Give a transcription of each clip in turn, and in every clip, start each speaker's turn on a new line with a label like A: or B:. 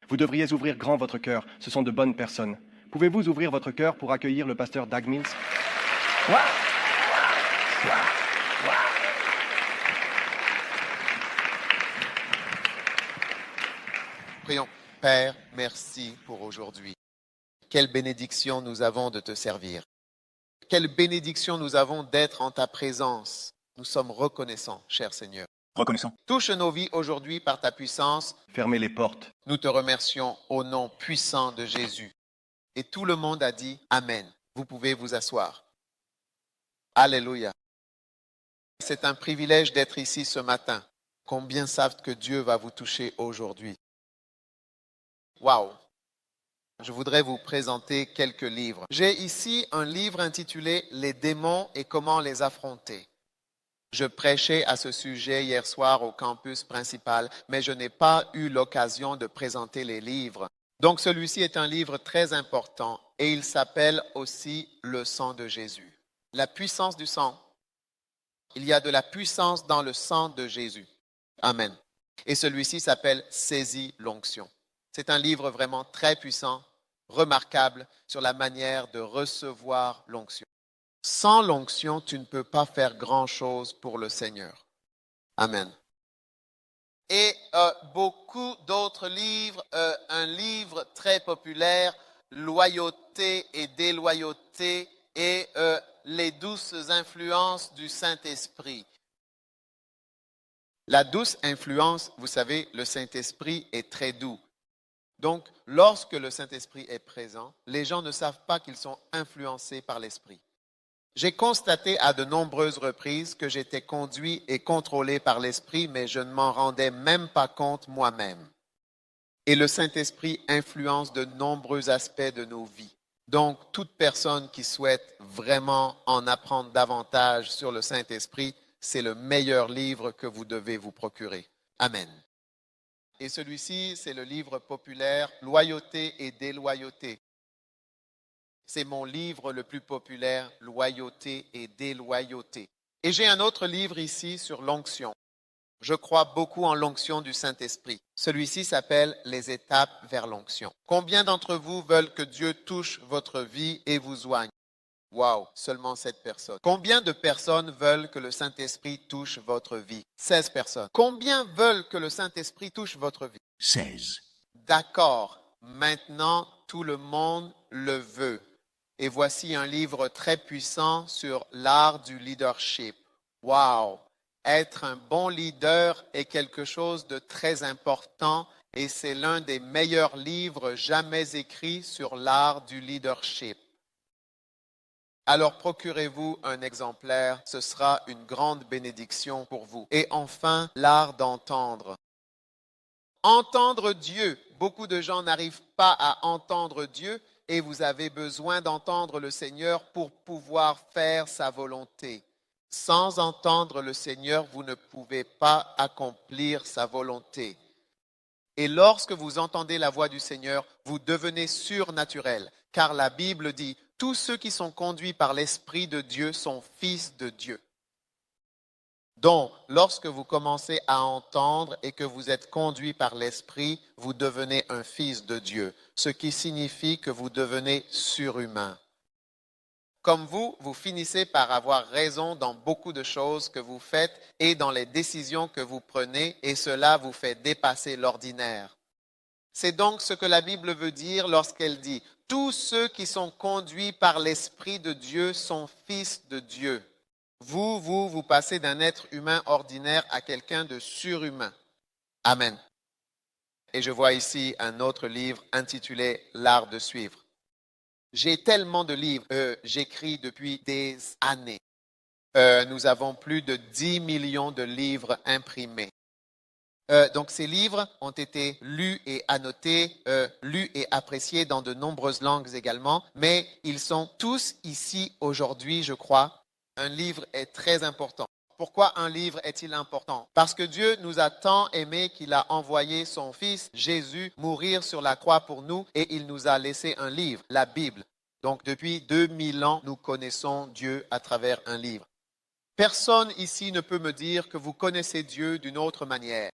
A: Vous devriez ouvrir grand votre cœur, ce sont de bonnes personnes. Pouvez-vous ouvrir votre cœur pour accueillir le pasteur Doug Mills?
B: Prions. Père, merci pour aujourd'hui. Quelle bénédiction nous avons de te servir. Quelle bénédiction nous avons d'être en ta présence. Nous sommes reconnaissants, cher Seigneur.
C: Reconnaissant.
B: Touche nos vies aujourd'hui par ta puissance.
A: Fermez les portes.
B: Nous te remercions au nom puissant de Jésus. Et tout le monde a dit Amen. Vous pouvez vous asseoir. Alléluia. C'est un privilège d'être ici ce matin. Combien savent que Dieu va vous toucher aujourd'hui? Waouh! Je voudrais vous présenter quelques livres. J'ai ici un livre intitulé « Les démons et comment les affronter ». Je prêchais à ce sujet hier soir au campus principal, mais je n'ai pas eu l'occasion de présenter les livres. Donc celui-ci est un livre très important et il s'appelle aussi « Le sang de Jésus ». La puissance du sang. Il y a de la puissance dans le sang de Jésus. Amen. Et celui-ci s'appelle « Saisis l'onction ». C'est un livre vraiment très puissant, remarquable sur la manière de recevoir l'onction. Sans l'onction, tu ne peux pas faire grand-chose pour le Seigneur. Amen. Et beaucoup d'autres livres, un livre très populaire, Loyauté et déloyauté et les douces influences du Saint-Esprit. La douce influence, vous savez, le Saint-Esprit est très doux. Donc, lorsque le Saint-Esprit est présent, les gens ne savent pas qu'ils sont influencés par l'Esprit. J'ai constaté à de nombreuses reprises que j'étais conduit et contrôlé par l'Esprit, mais je ne m'en rendais même pas compte moi-même. Et le Saint-Esprit influence de nombreux aspects de nos vies. Donc, toute personne qui souhaite vraiment en apprendre davantage sur le Saint-Esprit, c'est le meilleur livre que vous devez vous procurer. Amen. Et celui-ci, c'est le livre populaire « Loyauté et déloyauté ». C'est mon livre le plus populaire, « Loyauté et déloyauté ». Et j'ai un autre livre ici sur l'onction. Je crois beaucoup en l'onction du Saint-Esprit. Celui-ci s'appelle « Les étapes vers l'onction ». Combien d'entre vous veulent que Dieu touche votre vie et vous soigne? Wow, seulement 7 personnes. Combien de personnes veulent que le Saint-Esprit touche votre vie? 16 personnes. Combien veulent que le Saint-Esprit touche votre vie?
C: 16.
B: D'accord. Maintenant, tout le monde le veut. Et voici un livre très puissant sur l'art du leadership. Wow! Être un bon leader est quelque chose de très important et c'est l'un des meilleurs livres jamais écrits sur l'art du leadership. Alors procurez-vous un exemplaire, ce sera une grande bénédiction pour vous. Et enfin, l'art d'entendre. Entendre Dieu. Beaucoup de gens n'arrivent pas à entendre Dieu et vous avez besoin d'entendre le Seigneur pour pouvoir faire sa volonté. Sans entendre le Seigneur, vous ne pouvez pas accomplir sa volonté. Et lorsque vous entendez la voix du Seigneur, vous devenez surnaturel, car la Bible dit « Tous ceux qui sont conduits par l'Esprit de Dieu sont fils de Dieu ». Donc, lorsque vous commencez à entendre et que vous êtes conduit par l'Esprit, vous devenez un fils de Dieu, ce qui signifie que vous devenez surhumain. Comme vous finissez par avoir raison dans beaucoup de choses que vous faites et dans les décisions que vous prenez, et cela vous fait dépasser l'ordinaire. C'est donc ce que la Bible veut dire lorsqu'elle dit « Tous ceux qui sont conduits par l'Esprit de Dieu sont fils de Dieu ». Vous passez d'un être humain ordinaire à quelqu'un de surhumain. Amen. Et je vois ici un autre livre intitulé « L'art de suivre ». J'ai tellement de livres que j'écris depuis des années. Nous avons plus de 10 millions de livres imprimés. Donc ces livres ont été lus et annotés, lus et appréciés dans de nombreuses langues également, mais ils sont tous ici aujourd'hui, je crois. Un livre est très important. Pourquoi un livre est-il important? Parce que Dieu nous a tant aimés qu'il a envoyé son Fils Jésus mourir sur la croix pour nous et il nous a laissé un livre, la Bible. Donc depuis 2000 ans, nous connaissons Dieu à travers un livre. Personne ici ne peut me dire que vous connaissez Dieu d'une autre manière.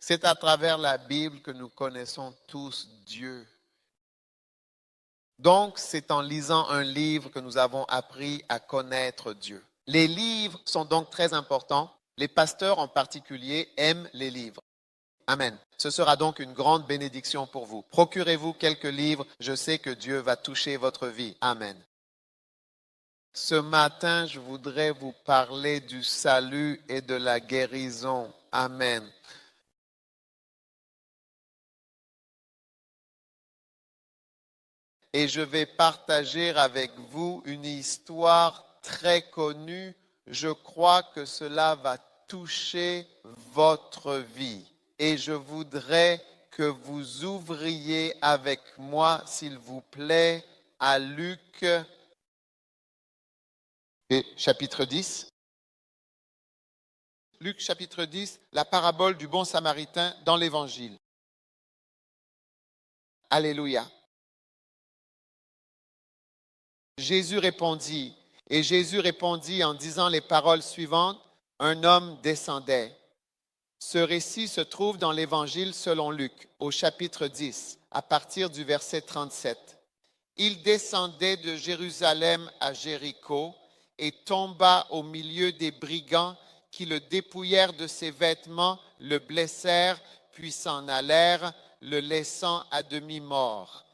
B: C'est à travers la Bible que nous connaissons tous Dieu. Donc, c'est en lisant un livre que nous avons appris à connaître Dieu. Les livres sont donc très importants. Les pasteurs en particulier aiment les livres. Amen. Ce sera donc une grande bénédiction pour vous. Procurez-vous quelques livres. Je sais que Dieu va toucher votre vie. Amen. Ce matin, je voudrais vous parler du salut et de la guérison. Amen. Et je vais partager avec vous une histoire très connue. Je crois que cela va toucher votre vie. Et je voudrais que vous ouvriez avec moi, s'il vous plaît, à Luc chapitre 10. Luc chapitre 10, la parabole du bon samaritain dans l'Évangile. Alléluia. Jésus répondit en disant les paroles suivantes, un homme descendait. Ce récit se trouve dans l'Évangile selon Luc, au chapitre 10, à partir du verset 37. Il descendait de Jérusalem à Jéricho et tomba au milieu des brigands qui le dépouillèrent de ses vêtements, le blessèrent, puis s'en allèrent, le laissant à demi-mort.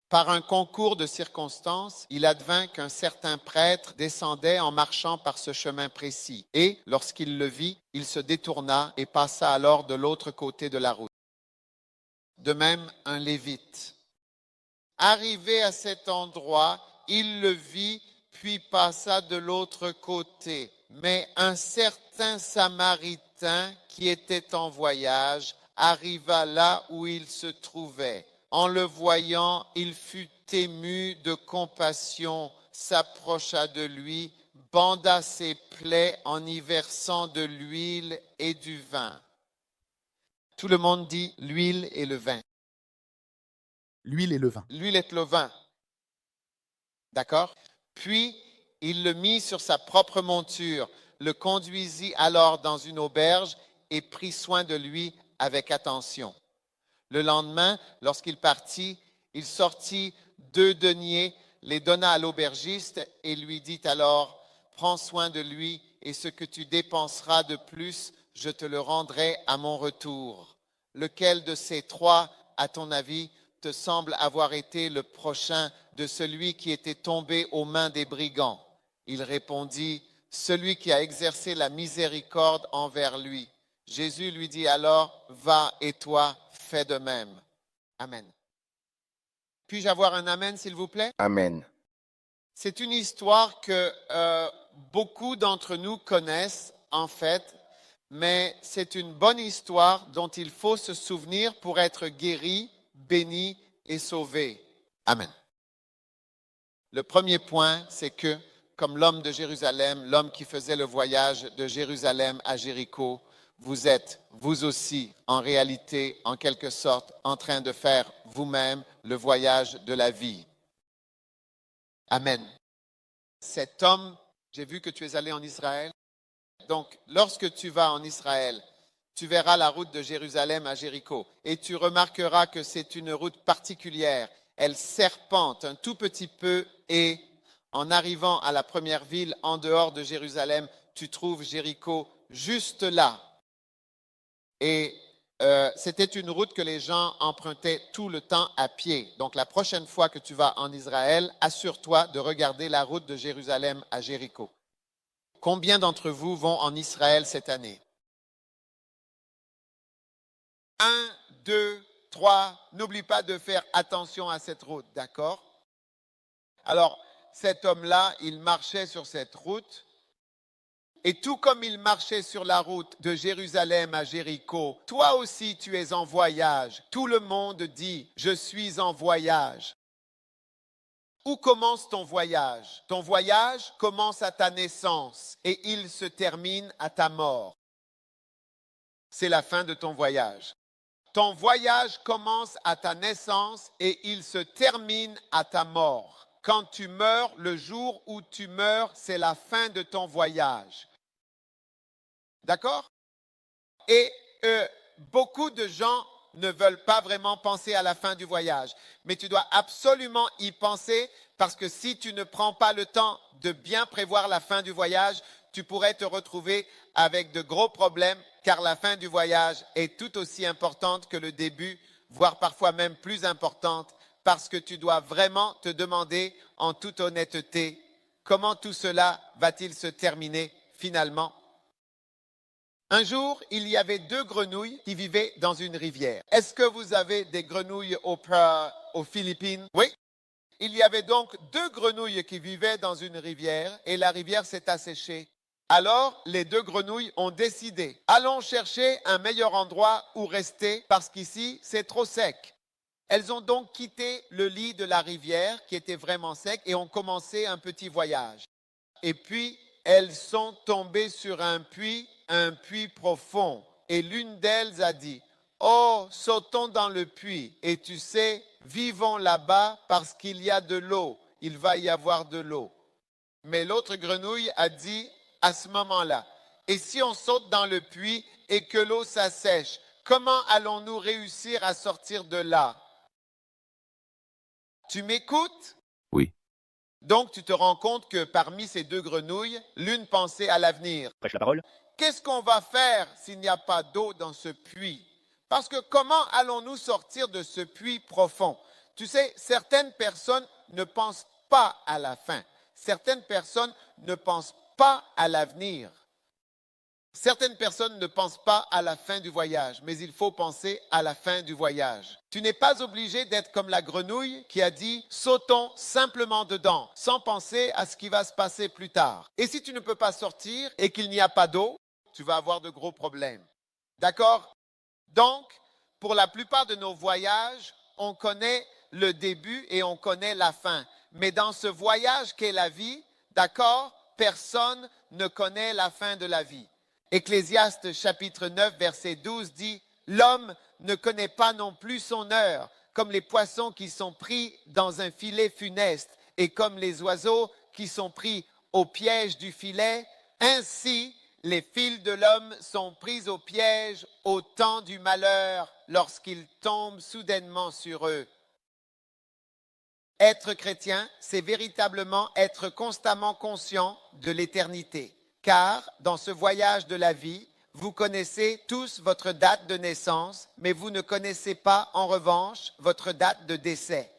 B: Par un concours de circonstances, il advint qu'un certain prêtre descendait en marchant par ce chemin précis. Et, lorsqu'il le vit, il se détourna et passa alors de l'autre côté de la route. De même, un Lévite. Arrivé à cet endroit, il le vit, puis passa de l'autre côté. Mais un certain Samaritain qui était en voyage arriva là où il se trouvait. En le voyant, il fut ému de compassion, s'approcha de lui, banda ses plaies en y versant de l'huile et du vin. Tout le monde dit l'huile et le vin.
C: L'huile et le vin.
B: L'huile et le vin. D'accord? Puis, il le mit sur sa propre monture, le conduisit alors dans une auberge et prit soin de lui avec attention. Le lendemain, lorsqu'il partit, il sortit 2 deniers, les donna à l'aubergiste et lui dit alors, prends soin de lui et ce que tu dépenseras de plus, je te le rendrai à mon retour. Lequel de ces 3, à ton avis, te semble avoir été le prochain de celui qui était tombé aux mains des brigands? Il répondit, celui qui a exercé la miséricorde envers lui. Jésus lui dit alors, va et toi, fais de même. Amen. Puis-je avoir un amen, s'il vous plaît?
D: Amen.
B: C'est une histoire que beaucoup d'entre nous connaissent, en fait, mais c'est une bonne histoire dont il faut se souvenir pour être guéri, béni et sauvé. Amen. Le premier point, c'est que, comme l'homme de Jérusalem, l'homme qui faisait le voyage de Jérusalem à Jéricho, vous êtes, vous aussi, en réalité, en quelque sorte, en train de faire vous-même le voyage de la vie. Amen. Cet homme, j'ai vu que tu es allé en Israël. Donc, lorsque tu vas en Israël, tu verras la route de Jérusalem à Jéricho et tu remarqueras que c'est une route particulière. Elle serpente un tout petit peu et en arrivant à la première ville en dehors de Jérusalem, tu trouves Jéricho juste là. Et c'était une route que les gens empruntaient tout le temps à pied. Donc la prochaine fois que tu vas en Israël, assure-toi de regarder la route de Jérusalem à Jéricho. Combien d'entre vous vont en Israël cette année? 1, 2, 3. N'oublie pas de faire attention à cette route, d'accord? Alors, cet homme-là, il marchait sur cette route. Et tout comme il marchait sur la route de Jérusalem à Jéricho, toi aussi tu es en voyage. Tout le monde dit, je suis en voyage. Où commence ton voyage? Ton voyage commence à ta naissance et il se termine à ta mort. C'est la fin de ton voyage. Ton voyage commence à ta naissance et il se termine à ta mort. Quand tu meurs, le jour où tu meurs, c'est la fin de ton voyage. D'accord? Et beaucoup de gens ne veulent pas vraiment penser à la fin du voyage. Mais tu dois absolument y penser parce que si tu ne prends pas le temps de bien prévoir la fin du voyage, tu pourrais te retrouver avec de gros problèmes car la fin du voyage est tout aussi importante que le début, voire parfois même plus importante parce que tu dois vraiment te demander en toute honnêteté comment tout cela va-t-il se terminer finalement. Un jour, il y avait 2 grenouilles qui vivaient dans une rivière. Est-ce que vous avez des grenouilles aux Philippines? Oui. Il y avait donc 2 grenouilles qui vivaient dans une rivière et la rivière s'est asséchée. Alors, les 2 grenouilles ont décidé, allons chercher un meilleur endroit où rester parce qu'ici, c'est trop sec. Elles ont donc quitté le lit de la rivière qui était vraiment sec et ont commencé un petit voyage. Et puis, elles sont tombées sur un puits profond. Et l'une d'elles a dit, « Oh, sautons dans le puits. Et tu sais, vivons là-bas parce qu'il y a de l'eau. Il va y avoir de l'eau. » Mais l'autre grenouille a dit à ce moment-là, « Et si on saute dans le puits et que l'eau s'assèche, comment allons-nous réussir à sortir de là? » Tu m'écoutes?
D: Oui.
B: Donc, tu te rends compte que parmi ces 2 grenouilles, l'une pensait à l'avenir.
D: Prêche la parole.
B: Qu'est-ce qu'on va faire s'il n'y a pas d'eau dans ce puits? Parce que comment allons-nous sortir de ce puits profond? Tu sais, certaines personnes ne pensent pas à la fin. Certaines personnes ne pensent pas à l'avenir. Certaines personnes ne pensent pas à la fin du voyage, mais il faut penser à la fin du voyage. Tu n'es pas obligé d'être comme la grenouille qui a dit « sautons simplement dedans » sans penser à ce qui va se passer plus tard. Et si tu ne peux pas sortir et qu'il n'y a pas d'eau, tu vas avoir de gros problèmes. D'accord? Donc, pour la plupart de nos voyages, on connaît le début et on connaît la fin. Mais dans ce voyage qu'est la vie, d'accord, personne ne connaît la fin de la vie. Ecclésiaste chapitre 9, verset 12 dit « L'homme ne connaît pas non plus son heure, comme les poissons qui sont pris dans un filet funeste et comme les oiseaux qui sont pris au piège du filet. Ainsi, les fils de l'homme sont pris au piège au temps du malheur lorsqu'ils tombent soudainement sur eux. » Être chrétien, c'est véritablement être constamment conscient de l'éternité. Car dans ce voyage de la vie, vous connaissez tous votre date de naissance, mais vous ne connaissez pas en revanche votre date de décès.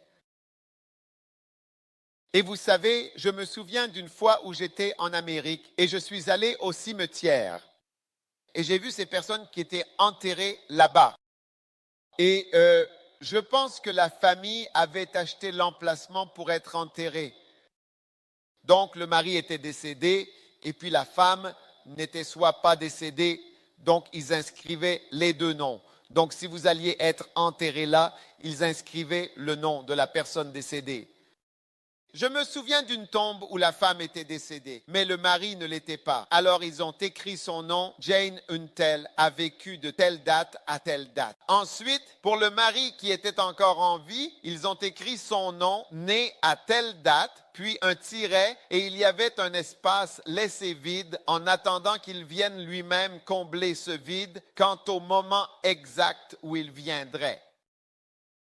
B: Et vous savez, je me souviens d'une fois où j'étais en Amérique et je suis allé au cimetière. Et j'ai vu ces personnes qui étaient enterrées là-bas. Et je pense que la famille avait acheté l'emplacement pour être enterrée. Donc le mari était décédé et puis la femme n'était soit pas décédée, donc ils inscrivaient les 2 noms. Donc si vous alliez être enterré là, ils inscrivaient le nom de la personne décédée. Je me souviens d'une tombe où la femme était décédée, mais le mari ne l'était pas. Alors ils ont écrit son nom, Jane Untel a vécu de telle date à telle date. Ensuite, pour le mari qui était encore en vie, ils ont écrit son nom, né à telle date, puis un tiret, et il y avait un espace laissé vide en attendant qu'il vienne lui-même combler ce vide quant au moment exact où il viendrait.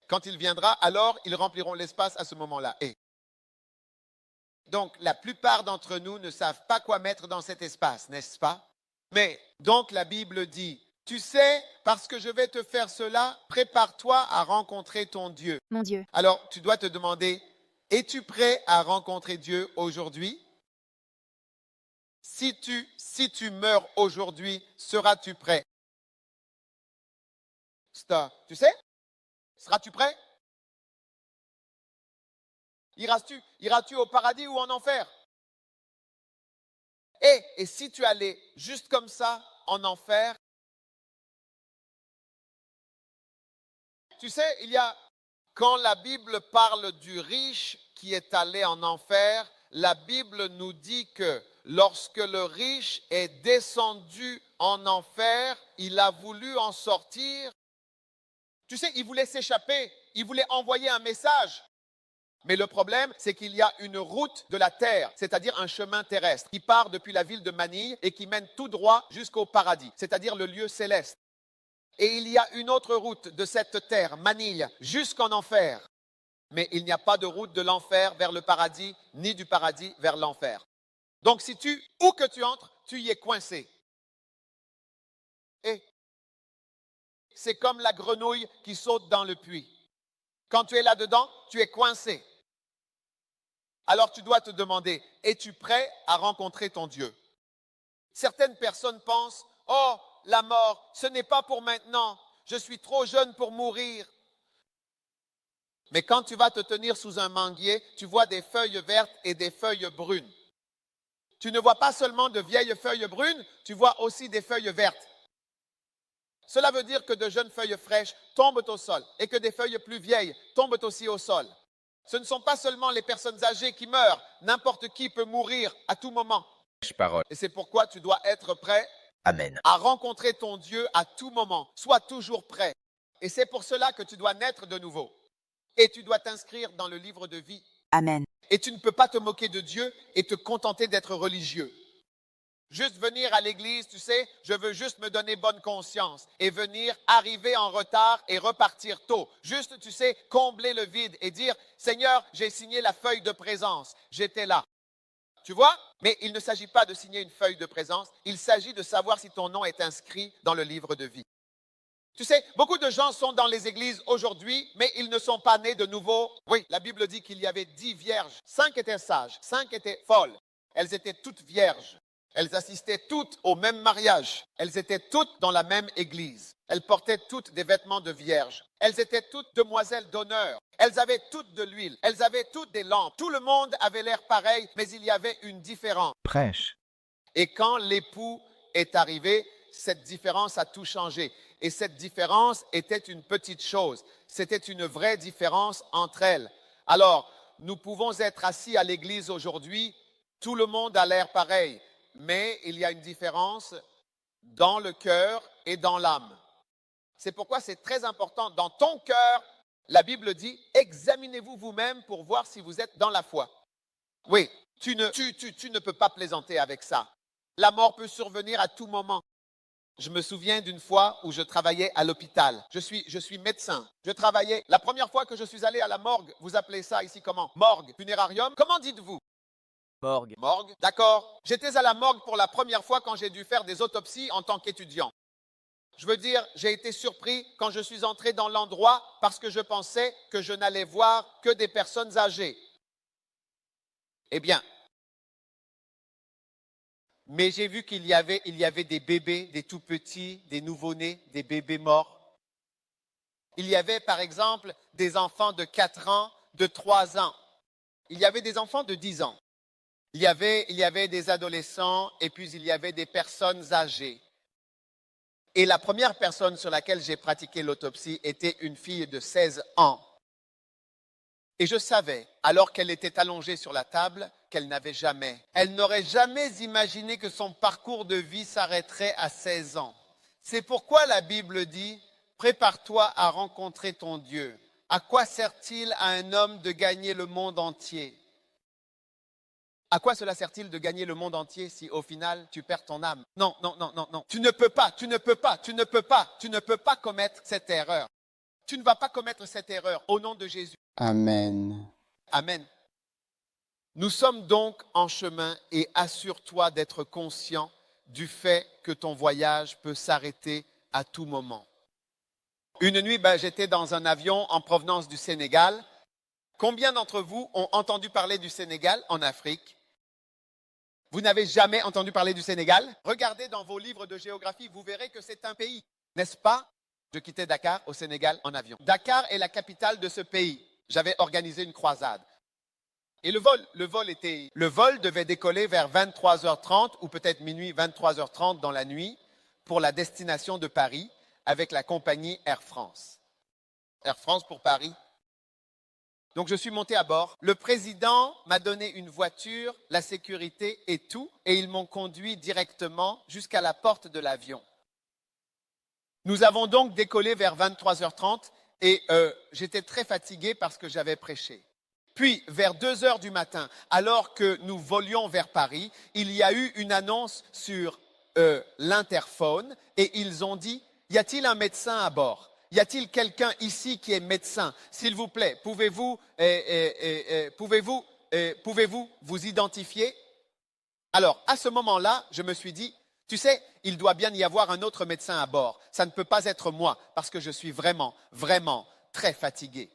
B: Quand il viendra, alors ils rempliront l'espace à ce moment-là. Donc, la plupart d'entre nous ne savent pas quoi mettre dans cet espace, n'est-ce pas? Mais, donc, la Bible dit, tu sais, parce que je vais te faire cela, prépare-toi à rencontrer ton Dieu.
E: Mon Dieu.
B: Alors, tu dois te demander, es-tu prêt à rencontrer Dieu aujourd'hui? Si tu meurs aujourd'hui, seras-tu prêt? Tu sais? Seras-tu prêt? Iras-tu au paradis ou en enfer? Et si tu allais juste comme ça en enfer? Tu sais, quand la Bible parle du riche qui est allé en enfer, la Bible nous dit que lorsque le riche est descendu en enfer, il a voulu en sortir. Tu sais, il voulait s'échapper, il voulait envoyer un message. Mais le problème, c'est qu'il y a une route de la terre, c'est-à-dire un chemin terrestre, qui part depuis la ville de Manille et qui mène tout droit jusqu'au paradis, c'est-à-dire le lieu céleste. Et il y a une autre route de cette terre, Manille, jusqu'en enfer. Mais il n'y a pas de route de l'enfer vers le paradis, ni du paradis vers l'enfer. Donc où que tu entres, tu y es coincé. Et c'est comme la grenouille qui saute dans le puits. Quand tu es là-dedans, tu es coincé. Alors tu dois te demander, es-tu prêt à rencontrer ton Dieu? Certaines personnes pensent, oh, la mort, ce n'est pas pour maintenant. Je suis trop jeune pour mourir. Mais quand tu vas te tenir sous un manguier, tu vois des feuilles vertes et des feuilles brunes. Tu ne vois pas seulement de vieilles feuilles brunes, tu vois aussi des feuilles vertes. Cela veut dire que de jeunes feuilles fraîches tombent au sol et que des feuilles plus vieilles tombent aussi au sol. Ce ne sont pas seulement les personnes âgées qui meurent, n'importe qui peut mourir à tout moment.
D: Parole.
B: Et c'est pourquoi tu dois être prêt
D: Amen.
B: à rencontrer ton Dieu à tout moment. Sois toujours prêt. Et c'est pour cela que tu dois naître de nouveau. Et tu dois t'inscrire dans le livre de vie.
E: Amen.
B: Et tu ne peux pas te moquer de Dieu et te contenter d'être religieux. Juste venir à l'église, tu sais, je veux juste me donner bonne conscience et venir arriver en retard et repartir tôt. Juste, tu sais, combler le vide et dire, Seigneur, j'ai signé la feuille de présence, j'étais là. Tu vois? Mais il ne s'agit pas de signer une feuille de présence, il s'agit de savoir si ton nom est inscrit dans le livre de vie. Tu sais, beaucoup de gens sont dans les églises aujourd'hui, mais ils ne sont pas nés de nouveau. Oui, la Bible dit qu'il y avait 10 vierges. 5 étaient sages, 5 étaient folles. Elles étaient toutes vierges. Elles assistaient toutes au même mariage. Elles étaient toutes dans la même église. Elles portaient toutes des vêtements de vierges. Elles étaient toutes demoiselles d'honneur. Elles avaient toutes de l'huile. Elles avaient toutes des lampes. Tout le monde avait l'air pareil, mais il y avait une différence.
D: Prêche.
B: Et quand l'époux est arrivé, cette différence a tout changé. Et cette différence était une petite chose. C'était une vraie différence entre elles. Alors, nous pouvons être assis à l'église aujourd'hui. Tout le monde a l'air pareil. Mais il y a une différence dans le cœur et dans l'âme. C'est pourquoi c'est très important. Dans ton cœur, la Bible dit, examinez-vous vous-même pour voir si vous êtes dans la foi. Oui, tu ne peux pas plaisanter avec ça. La mort peut survenir à tout moment. Je me souviens d'une fois où je travaillais à l'hôpital. Je suis médecin. Je travaillais. La première fois que je suis allé à la morgue, vous appelez ça ici comment? Morgue, funérarium. Comment dites-vous?
E: Morgue.
B: Morgue, d'accord. J'étais à la morgue pour la première fois quand j'ai dû faire des autopsies en tant qu'étudiant. Je veux dire, j'ai été surpris quand je suis entré dans l'endroit parce que je pensais que je n'allais voir que des personnes âgées. Eh bien, mais j'ai vu qu'il y avait des bébés, des tout petits, des nouveau-nés, des bébés morts. Il y avait par exemple des enfants de 4 ans, de 3 ans. Il y avait des enfants de 10 ans. Il y avait des adolescents et puis il y avait des personnes âgées. Et la première personne sur laquelle j'ai pratiqué l'autopsie était une fille de 16 ans. Et je savais, alors qu'elle était allongée sur la table, elle n'aurait jamais imaginé que son parcours de vie s'arrêterait à 16 ans. C'est pourquoi la Bible dit, prépare-toi à rencontrer ton Dieu. À quoi sert-il à un homme de gagner le monde entier? À quoi cela sert-il de gagner le monde entier si au final tu perds ton âme? Non, non, non, non, non. Tu ne peux pas commettre cette erreur. Tu ne vas pas commettre cette erreur au nom de Jésus.
F: Amen.
B: Amen. Nous sommes donc en chemin et assure-toi d'être conscient du fait que ton voyage peut s'arrêter à tout moment. Une nuit, j'étais dans un avion en provenance du Sénégal. Combien d'entre vous ont entendu parler du Sénégal en Afrique? Vous n'avez jamais entendu parler du Sénégal? Regardez dans vos livres de géographie, vous verrez que c'est un pays, n'est-ce pas? Je quittais Dakar au Sénégal en avion. Dakar est la capitale de ce pays. J'avais organisé une croisade. Et le vol devait décoller vers 23h30 ou peut-être minuit, 23h30 dans la nuit pour la destination de Paris avec la compagnie Air France. Air France pour Paris. Donc je suis monté à bord. Le président m'a donné une voiture, la sécurité et tout, et ils m'ont conduit directement jusqu'à la porte de l'avion. Nous avons donc décollé vers 23h30 et j'étais très fatigué parce que j'avais prêché. Puis, vers 2h du matin, alors que nous volions vers Paris, il y a eu une annonce sur l'interphone et ils ont dit « Il y a-t-il un médecin à bord? Y a-t-il quelqu'un ici qui est médecin? S'il vous plaît, pouvez-vous vous identifier? Alors, à ce moment-là, je me suis dit, tu sais, il doit bien y avoir un autre médecin à bord. Ça ne peut pas être moi, parce que je suis vraiment, vraiment très fatigué.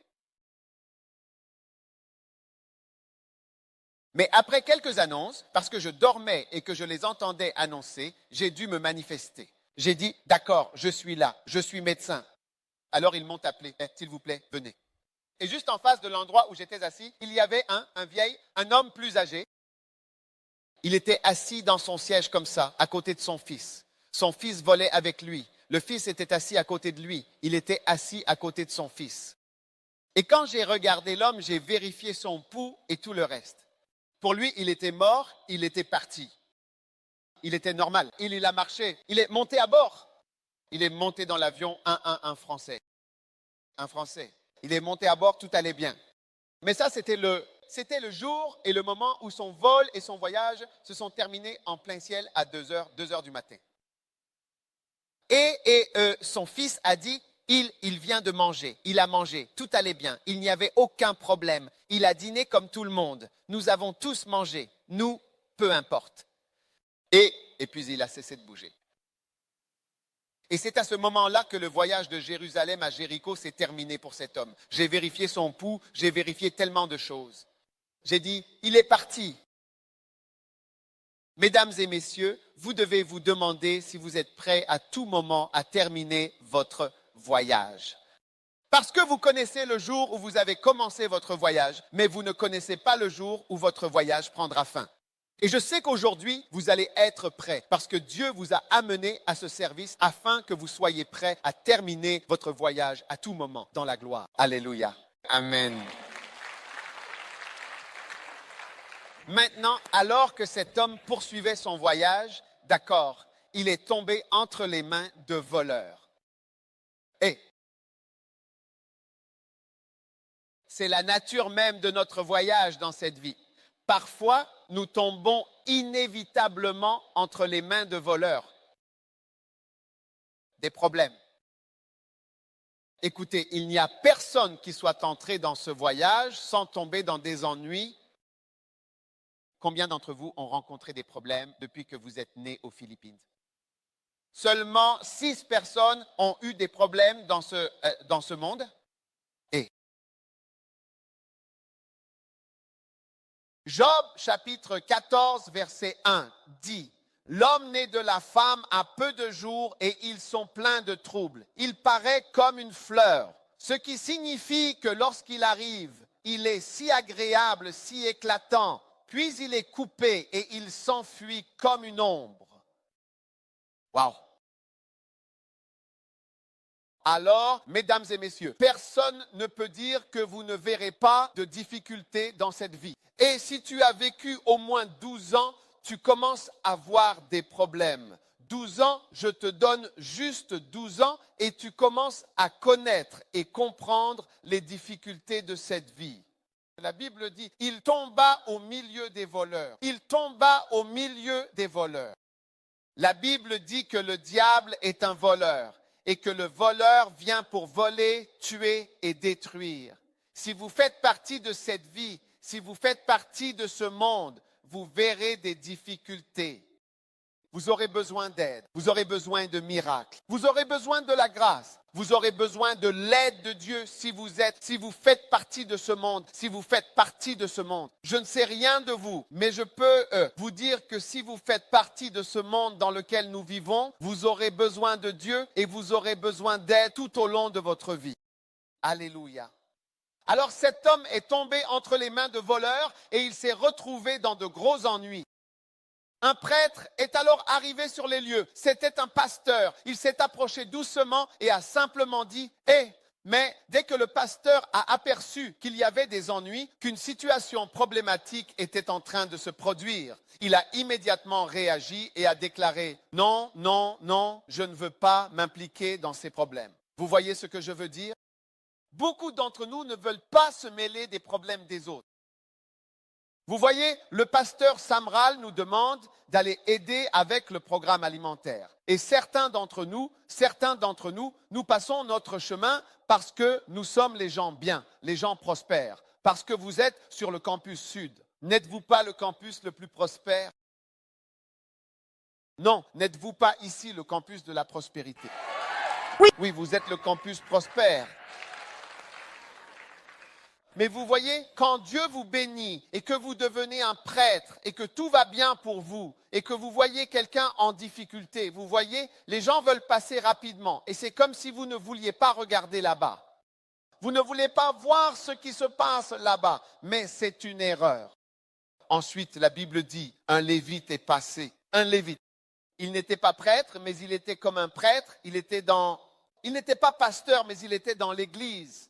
B: Mais après quelques annonces, parce que je dormais et que je les entendais annoncer, j'ai dû me manifester. J'ai dit, d'accord, je suis là, je suis médecin. Alors ils m'ont appelé, s'il vous plaît, venez. Et juste en face de l'endroit où j'étais assis, il y avait un homme plus âgé. Il était assis dans son siège comme ça, à côté de son fils. Son fils volait avec lui. Le fils était assis à côté de lui. Il était assis à côté de son fils. Et quand j'ai regardé l'homme, j'ai vérifié son pouls et tout le reste. Pour lui, il était mort, il était parti. Il était normal. Il a marché. Il est monté à bord. Il est monté dans l'avion, un Français. Un Français. Il est monté à bord, tout allait bien. Mais ça, c'était le jour et le moment où son vol et son voyage se sont terminés en plein ciel à 2 heures du matin. Et son fils a dit, il vient de manger, il a mangé, tout allait bien, il n'y avait aucun problème. Il a dîné comme tout le monde, nous avons tous mangé, nous, peu importe. Et puis il a cessé de bouger. Et c'est à ce moment-là que le voyage de Jérusalem à Jéricho s'est terminé pour cet homme. J'ai vérifié son pouls, j'ai vérifié tellement de choses. J'ai dit, il est parti. Mesdames et messieurs, vous devez vous demander si vous êtes prêts à tout moment à terminer votre voyage. Parce que vous connaissez le jour où vous avez commencé votre voyage, mais vous ne connaissez pas le jour où votre voyage prendra fin. Et je sais qu'aujourd'hui, vous allez être prêts parce que Dieu vous a amené à ce service afin que vous soyez prêts à terminer votre voyage à tout moment dans la gloire. Alléluia. Amen. Maintenant, alors que cet homme poursuivait son voyage, d'accord, il est tombé entre les mains de voleurs. Et c'est la nature même de notre voyage dans cette vie. Parfois, nous tombons inévitablement entre les mains de voleurs. Des problèmes. Écoutez, il n'y a personne qui soit entré dans ce voyage sans tomber dans des ennuis. Combien d'entre vous ont rencontré des problèmes depuis que vous êtes nés aux Philippines? Seulement 6 personnes ont eu des problèmes dans ce monde. Et Job chapitre 14 verset 1 dit « L'homme né de la femme a peu de jours et ils sont pleins de troubles. Il paraît comme une fleur, ce qui signifie que lorsqu'il arrive, il est si agréable, si éclatant. Puis il est coupé et il s'enfuit comme une ombre. » Wow! Alors, mesdames et messieurs, personne ne peut dire que vous ne verrez pas de difficultés dans cette vie. Et si tu as vécu au moins 12 ans, tu commences à voir des problèmes. 12 ans, je te donne juste 12 ans et tu commences à connaître et comprendre les difficultés de cette vie. La Bible dit, il tomba au milieu des voleurs. Il tomba au milieu des voleurs. La Bible dit que le diable est un voleur et que le voleur vient pour voler, tuer et détruire. Si vous faites partie de cette vie, si vous faites partie de ce monde, vous verrez des difficultés. Vous aurez besoin d'aide, vous aurez besoin de miracles, vous aurez besoin de la grâce, vous aurez besoin de l'aide de Dieu si vous faites partie de ce monde, si vous faites partie de ce monde. Je ne sais rien de vous, mais je peux vous dire que si vous faites partie de ce monde dans lequel nous vivons, vous aurez besoin de Dieu et vous aurez besoin d'aide tout au long de votre vie. Alléluia. Alors cet homme est tombé entre les mains de voleurs et il s'est retrouvé dans de gros ennuis. Un prêtre est alors arrivé sur les lieux. C'était un pasteur. Il s'est approché doucement et a simplement dit « Hé !» Mais dès que le pasteur a aperçu qu'il y avait des ennuis, qu'une situation problématique était en train de se produire, il a immédiatement réagi et a déclaré « Non, non, non, je ne veux pas m'impliquer dans ces problèmes. » Vous voyez ce que je veux dire? Beaucoup d'entre nous ne veulent pas se mêler des problèmes des autres. Vous voyez, le pasteur Samral nous demande d'aller aider avec le programme alimentaire. Et certains d'entre nous, nous passons notre chemin parce que nous sommes les gens bien, les gens prospères, parce que vous êtes sur le campus sud. N'êtes-vous pas le campus le plus prospère? Non, n'êtes-vous pas ici le campus de la prospérité? Oui, vous êtes le campus prospère. Mais vous voyez, quand Dieu vous bénit et que vous devenez un prêtre et que tout va bien pour vous et que vous voyez quelqu'un en difficulté, vous voyez, les gens veulent passer rapidement et c'est comme si vous ne vouliez pas regarder là-bas. Vous ne voulez pas voir ce qui se passe là-bas, mais c'est une erreur. Ensuite, la Bible dit, un lévite est passé. Un lévite. Il n'était pas prêtre, mais il était comme un prêtre. Il n'était pas pasteur, mais il était dans l'église.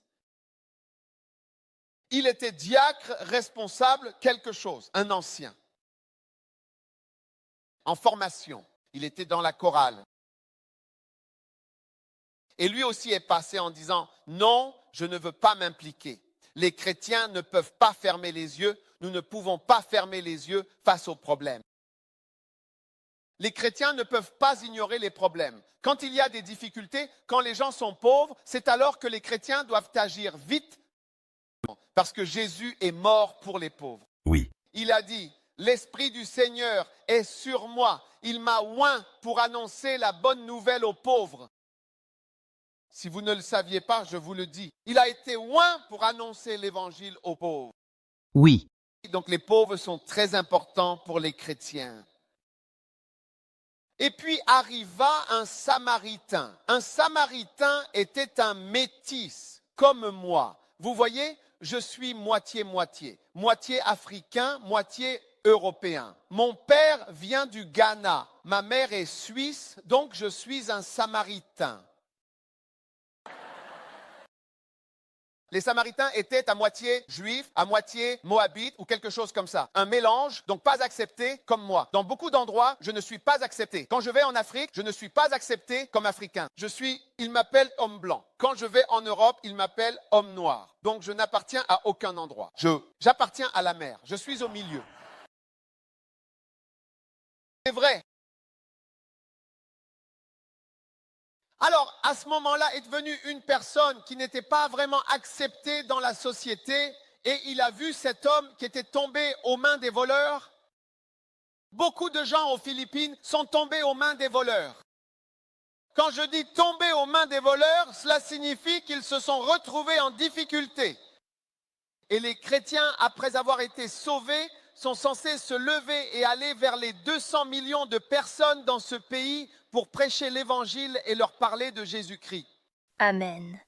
B: Il était diacre, responsable, quelque chose, un ancien. En formation, il était dans la chorale. Et lui aussi est passé en disant, non, je ne veux pas m'impliquer. Les chrétiens ne peuvent pas fermer les yeux, nous ne pouvons pas fermer les yeux face aux problèmes. Les chrétiens ne peuvent pas ignorer les problèmes. Quand il y a des difficultés, quand les gens sont pauvres, c'est alors que les chrétiens doivent agir vite. Parce que Jésus est mort pour les pauvres.
D: Oui.
B: Il a dit, l'Esprit du Seigneur est sur moi. Il m'a oint pour annoncer la bonne nouvelle aux pauvres. Si vous ne le saviez pas, je vous le dis. Il a été oint pour annoncer l'évangile aux pauvres.
D: Oui.
B: Donc les pauvres sont très importants pour les chrétiens. Et puis arriva un Samaritain. Un Samaritain était un métis, comme moi. Vous voyez, je suis moitié-moitié. Moitié africain, moitié européen. Mon père vient du Ghana. Ma mère est suisse, donc je suis un Samaritain. Les Samaritains étaient à moitié juifs, à moitié moabites ou quelque chose comme ça. Un mélange, donc pas accepté comme moi. Dans beaucoup d'endroits, je ne suis pas accepté. Quand je vais en Afrique, je ne suis pas accepté comme africain. Ils m'appellent homme blanc. Quand je vais en Europe, ils m'appellent homme noir. Donc je n'appartiens à aucun endroit. J'appartiens à la mer. Je suis au milieu. C'est vrai. Alors, à ce moment-là, est devenue une personne qui n'était pas vraiment acceptée dans la société et il a vu cet homme qui était tombé aux mains des voleurs. Beaucoup de gens aux Philippines sont tombés aux mains des voleurs. Quand je dis tomber aux mains des voleurs, cela signifie qu'ils se sont retrouvés en difficulté. Et les chrétiens, après avoir été sauvés, sont censés se lever et aller vers les 200 millions de personnes dans ce pays pour prêcher l'évangile et leur parler de Jésus-Christ.
E: Amen.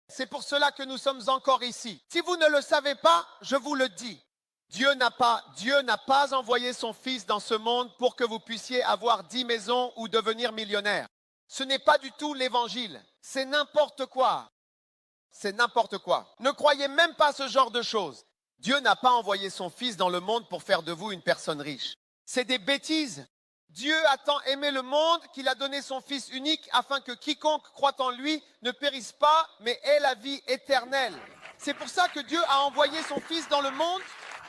B: C'est pour cela que nous sommes encore ici. Si vous ne le savez pas, je vous le dis. Dieu n'a pas envoyé son Fils dans ce monde pour que vous puissiez avoir 10 maisons ou devenir millionnaire. Ce n'est pas du tout l'évangile. C'est n'importe quoi. C'est n'importe quoi. Ne croyez même pas ce genre de choses. Dieu n'a pas envoyé son Fils dans le monde pour faire de vous une personne riche. C'est des bêtises. Dieu a tant aimé le monde qu'il a donné son Fils unique afin que quiconque croit en lui ne périsse pas, mais ait la vie éternelle. C'est pour ça que Dieu a envoyé son Fils dans le monde.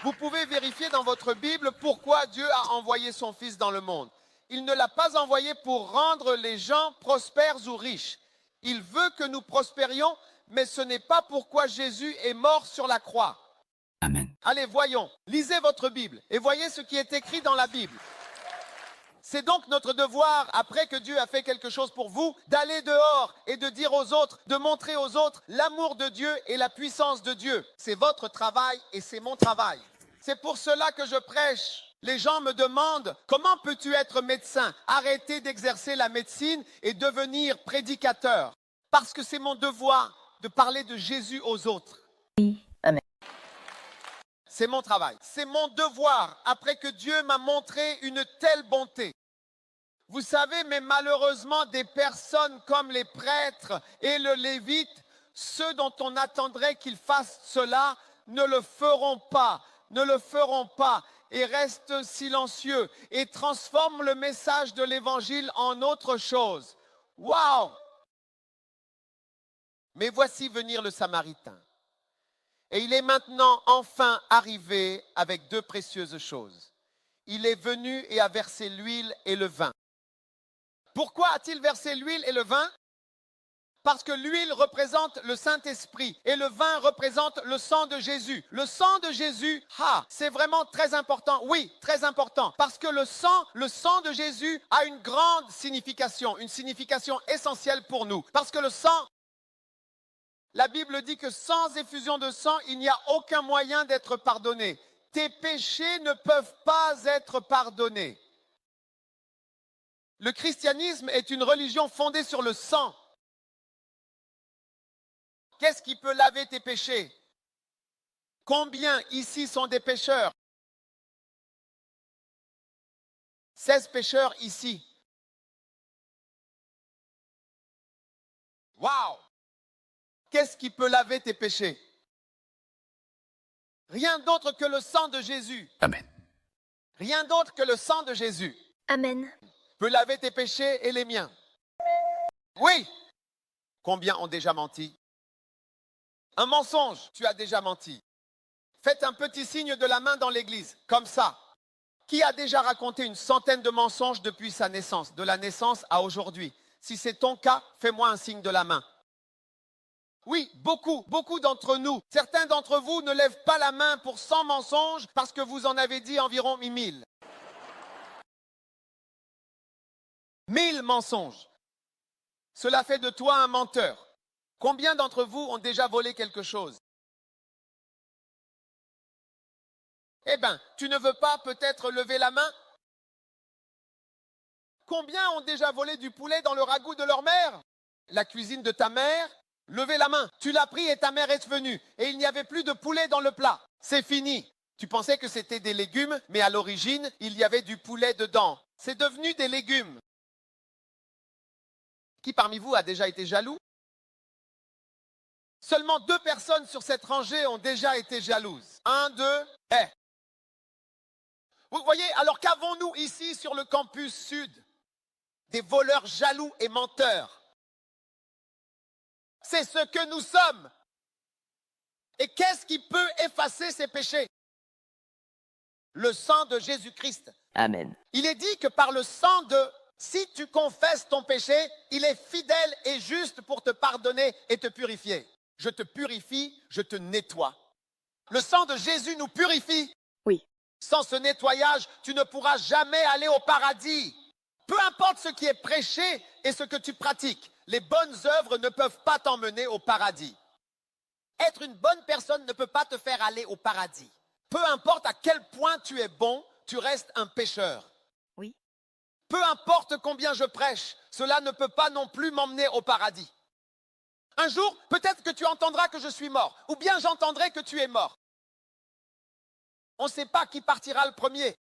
B: Vous pouvez vérifier dans votre Bible pourquoi Dieu a envoyé son Fils dans le monde. Il ne l'a pas envoyé pour rendre les gens prospères ou riches. Il veut que nous prospérions, mais ce n'est pas pourquoi Jésus est mort sur la croix.
D: Amen.
B: Allez, voyons. Lisez votre Bible et voyez ce qui est écrit dans la Bible. C'est donc notre devoir, après que Dieu a fait quelque chose pour vous, d'aller dehors et de dire aux autres, de montrer aux autres l'amour de Dieu et la puissance de Dieu. C'est votre travail et c'est mon travail. C'est pour cela que je prêche. Les gens me demandent, comment peux-tu être médecin? Arrêter d'exercer la médecine et devenir prédicateur. Parce que c'est mon devoir de parler de Jésus aux autres.
E: Oui. Amen.
B: C'est mon travail. C'est mon devoir, après que Dieu m'a montré une telle bonté. Vous savez, mais malheureusement, des personnes comme les prêtres et le lévite, ceux dont on attendrait qu'ils fassent cela, ne le feront pas, et restent silencieux et transforment le message de l'évangile en autre chose. Waouh! Mais voici venir le Samaritain. Et il est maintenant enfin arrivé avec deux précieuses choses. Il est venu et a versé l'huile et le vin. Pourquoi a-t-il versé l'huile et le vin? Parce que l'huile représente le Saint-Esprit et le vin représente le sang de Jésus. Le sang de Jésus, c'est vraiment très important. Oui, très important. Parce que le sang de Jésus a une grande signification, une signification essentielle pour nous. Parce que le sang, la Bible dit que sans effusion de sang, il n'y a aucun moyen d'être pardonné. Tes péchés ne peuvent pas être pardonnés. Le christianisme est une religion fondée sur le sang. Qu'est-ce qui peut laver tes péchés? Combien ici sont des pécheurs? 16 pécheurs ici. Waouh! Qu'est-ce qui peut laver tes péchés? Rien d'autre que le sang de Jésus.
C: Amen.
B: Rien d'autre que le sang de Jésus
E: Amen.
B: peut laver tes péchés et les miens. Oui. Combien ont déjà menti? Un mensonge, tu as déjà menti. Faites un petit signe de la main dans l'église, comme ça. Qui a déjà raconté une centaine de mensonges depuis sa naissance, de la naissance à aujourd'hui? Si c'est ton cas, fais-moi un signe de la main. Oui, beaucoup d'entre nous. Certains d'entre vous ne lèvent pas la main pour 100 mensonges parce que vous en avez dit environ 1000. 1000 mensonges. Cela fait de toi un menteur. Combien d'entre vous ont déjà volé quelque chose? Eh bien, tu ne veux pas peut-être lever la main? Combien ont déjà volé du poulet dans le ragoût de leur mère? La cuisine de ta mère? Levez la main. Tu l'as pris et ta mère est venue. Et il n'y avait plus de poulet dans le plat. C'est fini. Tu pensais que c'était des légumes, mais à l'origine, il y avait du poulet dedans. C'est devenu des légumes. Qui parmi vous a déjà été jaloux? Seulement 2 personnes sur cette rangée ont déjà été jalouses. 1, 2, Vous voyez, alors qu'avons-nous ici sur le campus sud? Des voleurs jaloux et menteurs. C'est ce que nous sommes. Et qu'est-ce qui peut effacer ces péchés? Le sang de Jésus-Christ.
E: Amen.
B: Il est dit que par le sang de... Si tu confesses ton péché, il est fidèle et juste pour te pardonner et te purifier. Je te purifie, je te nettoie. Le sang de Jésus nous purifie.
E: Oui.
B: Sans ce nettoyage, tu ne pourras jamais aller au paradis. Peu importe ce qui est prêché et ce que tu pratiques, les bonnes œuvres ne peuvent pas t'emmener au paradis. Être une bonne personne ne peut pas te faire aller au paradis. Peu importe à quel point tu es bon, tu restes un pécheur.
E: Oui.
B: Peu importe combien je prêche, cela ne peut pas non plus m'emmener au paradis. Un jour, peut-être que tu entendras que je suis mort, ou bien j'entendrai que tu es mort. On ne sait pas qui partira le premier.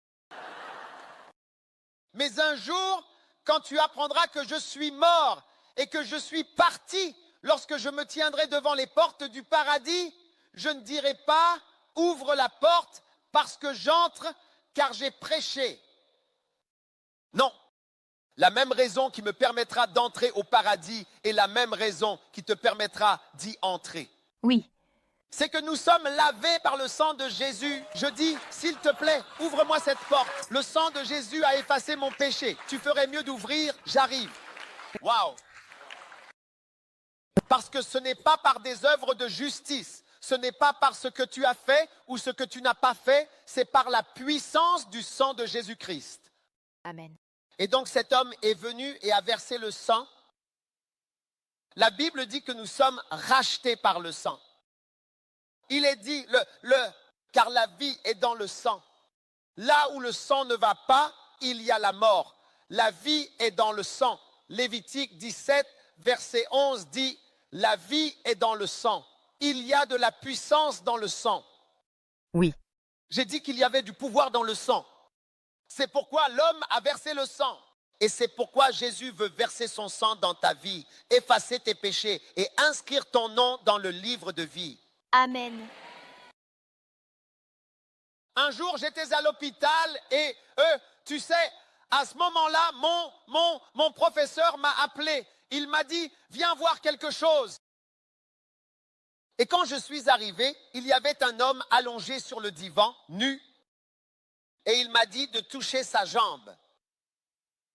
B: Mais un jour, quand tu apprendras que je suis mort et que je suis parti, lorsque je me tiendrai devant les portes du paradis, je ne dirai pas « ouvre la porte parce que j'entre car j'ai prêché ». Non, la même raison qui me permettra d'entrer au paradis est la même raison qui te permettra d'y entrer.
E: Oui.
B: C'est que nous sommes lavés par le sang de Jésus. Je dis, s'il te plaît, ouvre-moi cette porte. Le sang de Jésus a effacé mon péché. Tu ferais mieux d'ouvrir, j'arrive. Waouh! Parce que ce n'est pas par des œuvres de justice. Ce n'est pas par ce que tu as fait ou ce que tu n'as pas fait. C'est par la puissance du sang de Jésus-Christ.
E: Amen.
B: Et donc cet homme est venu et a versé le sang. La Bible dit que nous sommes rachetés par le sang. Il est dit, car la vie est dans le sang. Là où le sang ne va pas, il y a la mort. La vie est dans le sang. Lévitique 17, verset 11 dit, la vie est dans le sang. Il y a de la puissance dans le sang.
E: Oui.
B: J'ai dit qu'il y avait du pouvoir dans le sang. C'est pourquoi l'homme a versé le sang. Et c'est pourquoi Jésus veut verser son sang dans ta vie, effacer tes péchés et inscrire ton nom dans le livre de vie.
E: Amen.
B: Un jour, j'étais à l'hôpital et tu sais, à ce moment-là, mon professeur m'a appelé. Il m'a dit, viens voir quelque chose. Et quand je suis arrivé, il y avait un homme allongé sur le divan, nu, et il m'a dit de toucher sa jambe.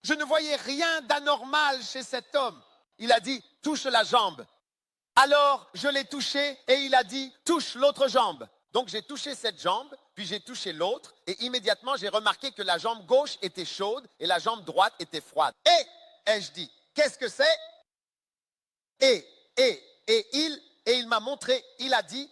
B: Je ne voyais rien d'anormal chez cet homme. Il a dit, touche la jambe. Alors, je l'ai touché et il a dit, touche l'autre jambe. Donc, j'ai touché cette jambe, puis j'ai touché l'autre, et immédiatement, j'ai remarqué que la jambe gauche était chaude et la jambe droite était froide. Et, ai-je dit, qu'est-ce que c'est? Et il m'a montré, il a dit,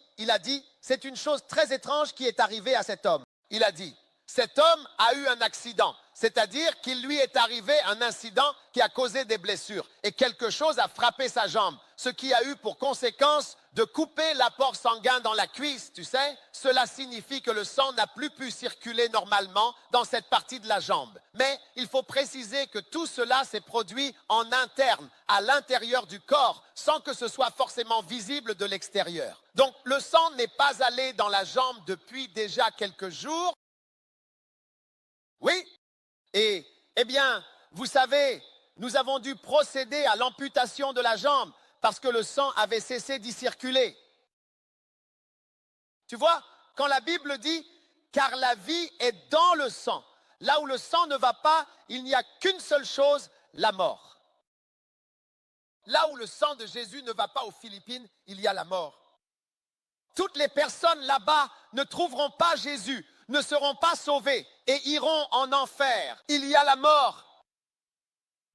B: c'est une chose très étrange qui est arrivée à cet homme. Il a dit, cet homme a eu un accident, c'est-à-dire qu'il lui est arrivé un incident qui a causé des blessures et quelque chose a frappé sa jambe, ce qui a eu pour conséquence de couper l'apport sanguin dans la cuisse, tu sais. Cela signifie que le sang n'a plus pu circuler normalement dans cette partie de la jambe. Mais il faut préciser que tout cela s'est produit en interne, à l'intérieur du corps, sans que ce soit forcément visible de l'extérieur. Donc le sang n'est pas allé dans la jambe depuis déjà quelques jours. Oui, et eh bien, vous savez, nous avons dû procéder à l'amputation de la jambe parce que le sang avait cessé d'y circuler. Tu vois, quand la Bible dit « car la vie est dans le sang », là où le sang ne va pas, il n'y a qu'une seule chose, la mort. Là où le sang de Jésus ne va pas aux Philippines, il y a la mort. Toutes les personnes là-bas ne trouveront pas Jésus, ne seront pas sauvés et iront en enfer. Il y a la mort.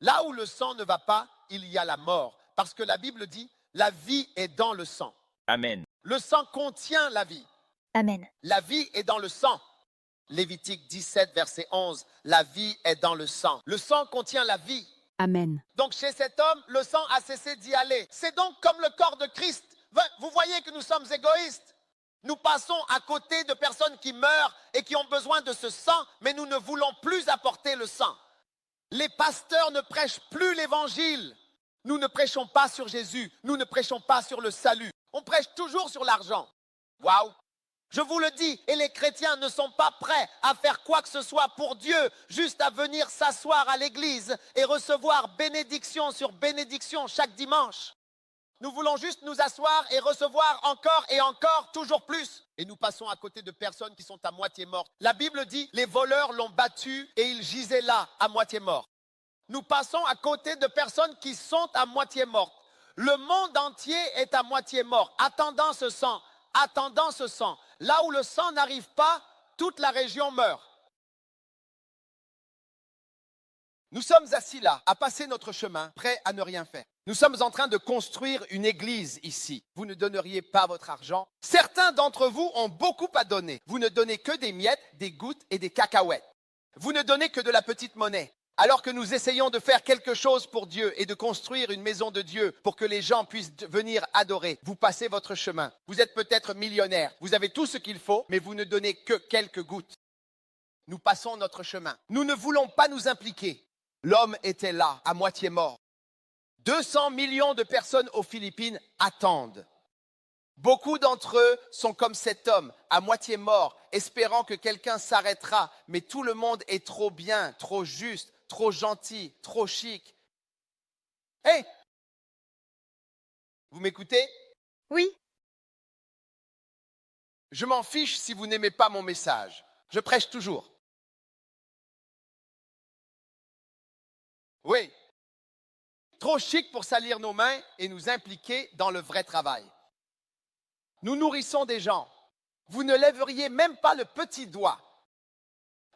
B: Là où le sang ne va pas, il y a la mort. Parce que la Bible dit, la vie est dans le sang.
D: Amen.
B: Le sang contient la vie.
E: Amen.
B: La vie est dans le sang. Lévitique 17, verset 11, la vie est dans le sang. Le sang contient la vie.
F: Amen.
B: Donc chez cet homme, le sang a cessé d'y aller. C'est donc comme le corps de Christ. Vous voyez que nous sommes égoïstes. Nous passons à côté de personnes qui meurent et qui ont besoin de ce sang, mais nous ne voulons plus apporter le sang. Les pasteurs ne prêchent plus l'évangile. Nous ne prêchons pas sur Jésus. Nous ne prêchons pas sur le salut. On prêche toujours sur l'argent. Waouh! Je vous le dis, et les chrétiens ne sont pas prêts à faire quoi que ce soit pour Dieu, juste à venir s'asseoir à l'église et recevoir bénédiction sur bénédiction chaque dimanche. Nous voulons juste nous asseoir et recevoir encore et encore, toujours plus. Et nous passons à côté de personnes qui sont à moitié mortes. La Bible dit, les voleurs l'ont battu et il gisait là, à moitié mort. Nous passons à côté de personnes qui sont à moitié mortes. Le monde entier est à moitié mort, attendant ce sang, attendant ce sang. Là où le sang n'arrive pas, toute la région meurt. Nous sommes assis là, à passer notre chemin, prêts à ne rien faire. Nous sommes en train de construire une église ici. Vous ne donneriez pas votre argent. Certains d'entre vous ont beaucoup à donner. Vous ne donnez que des miettes, des gouttes et des cacahuètes. Vous ne donnez que de la petite monnaie. Alors que nous essayons de faire quelque chose pour Dieu et de construire une maison de Dieu pour que les gens puissent venir adorer, vous passez votre chemin. Vous êtes peut-être millionnaire. Vous avez tout ce qu'il faut, mais vous ne donnez que quelques gouttes. Nous passons notre chemin. Nous ne voulons pas nous impliquer. L'homme était là, à moitié mort. 200 millions de personnes aux Philippines attendent. Beaucoup d'entre eux sont comme cet homme, à moitié mort, espérant que quelqu'un s'arrêtera. Mais tout le monde est trop bien, trop juste, trop gentil, trop chic. Hé! Vous m'écoutez?
E: Oui.
B: Je m'en fiche si vous n'aimez pas mon message. Je prêche toujours. Oui. Trop chic pour salir nos mains et nous impliquer dans le vrai travail. Nous nourrissons des gens. Vous ne lèveriez même pas le petit doigt.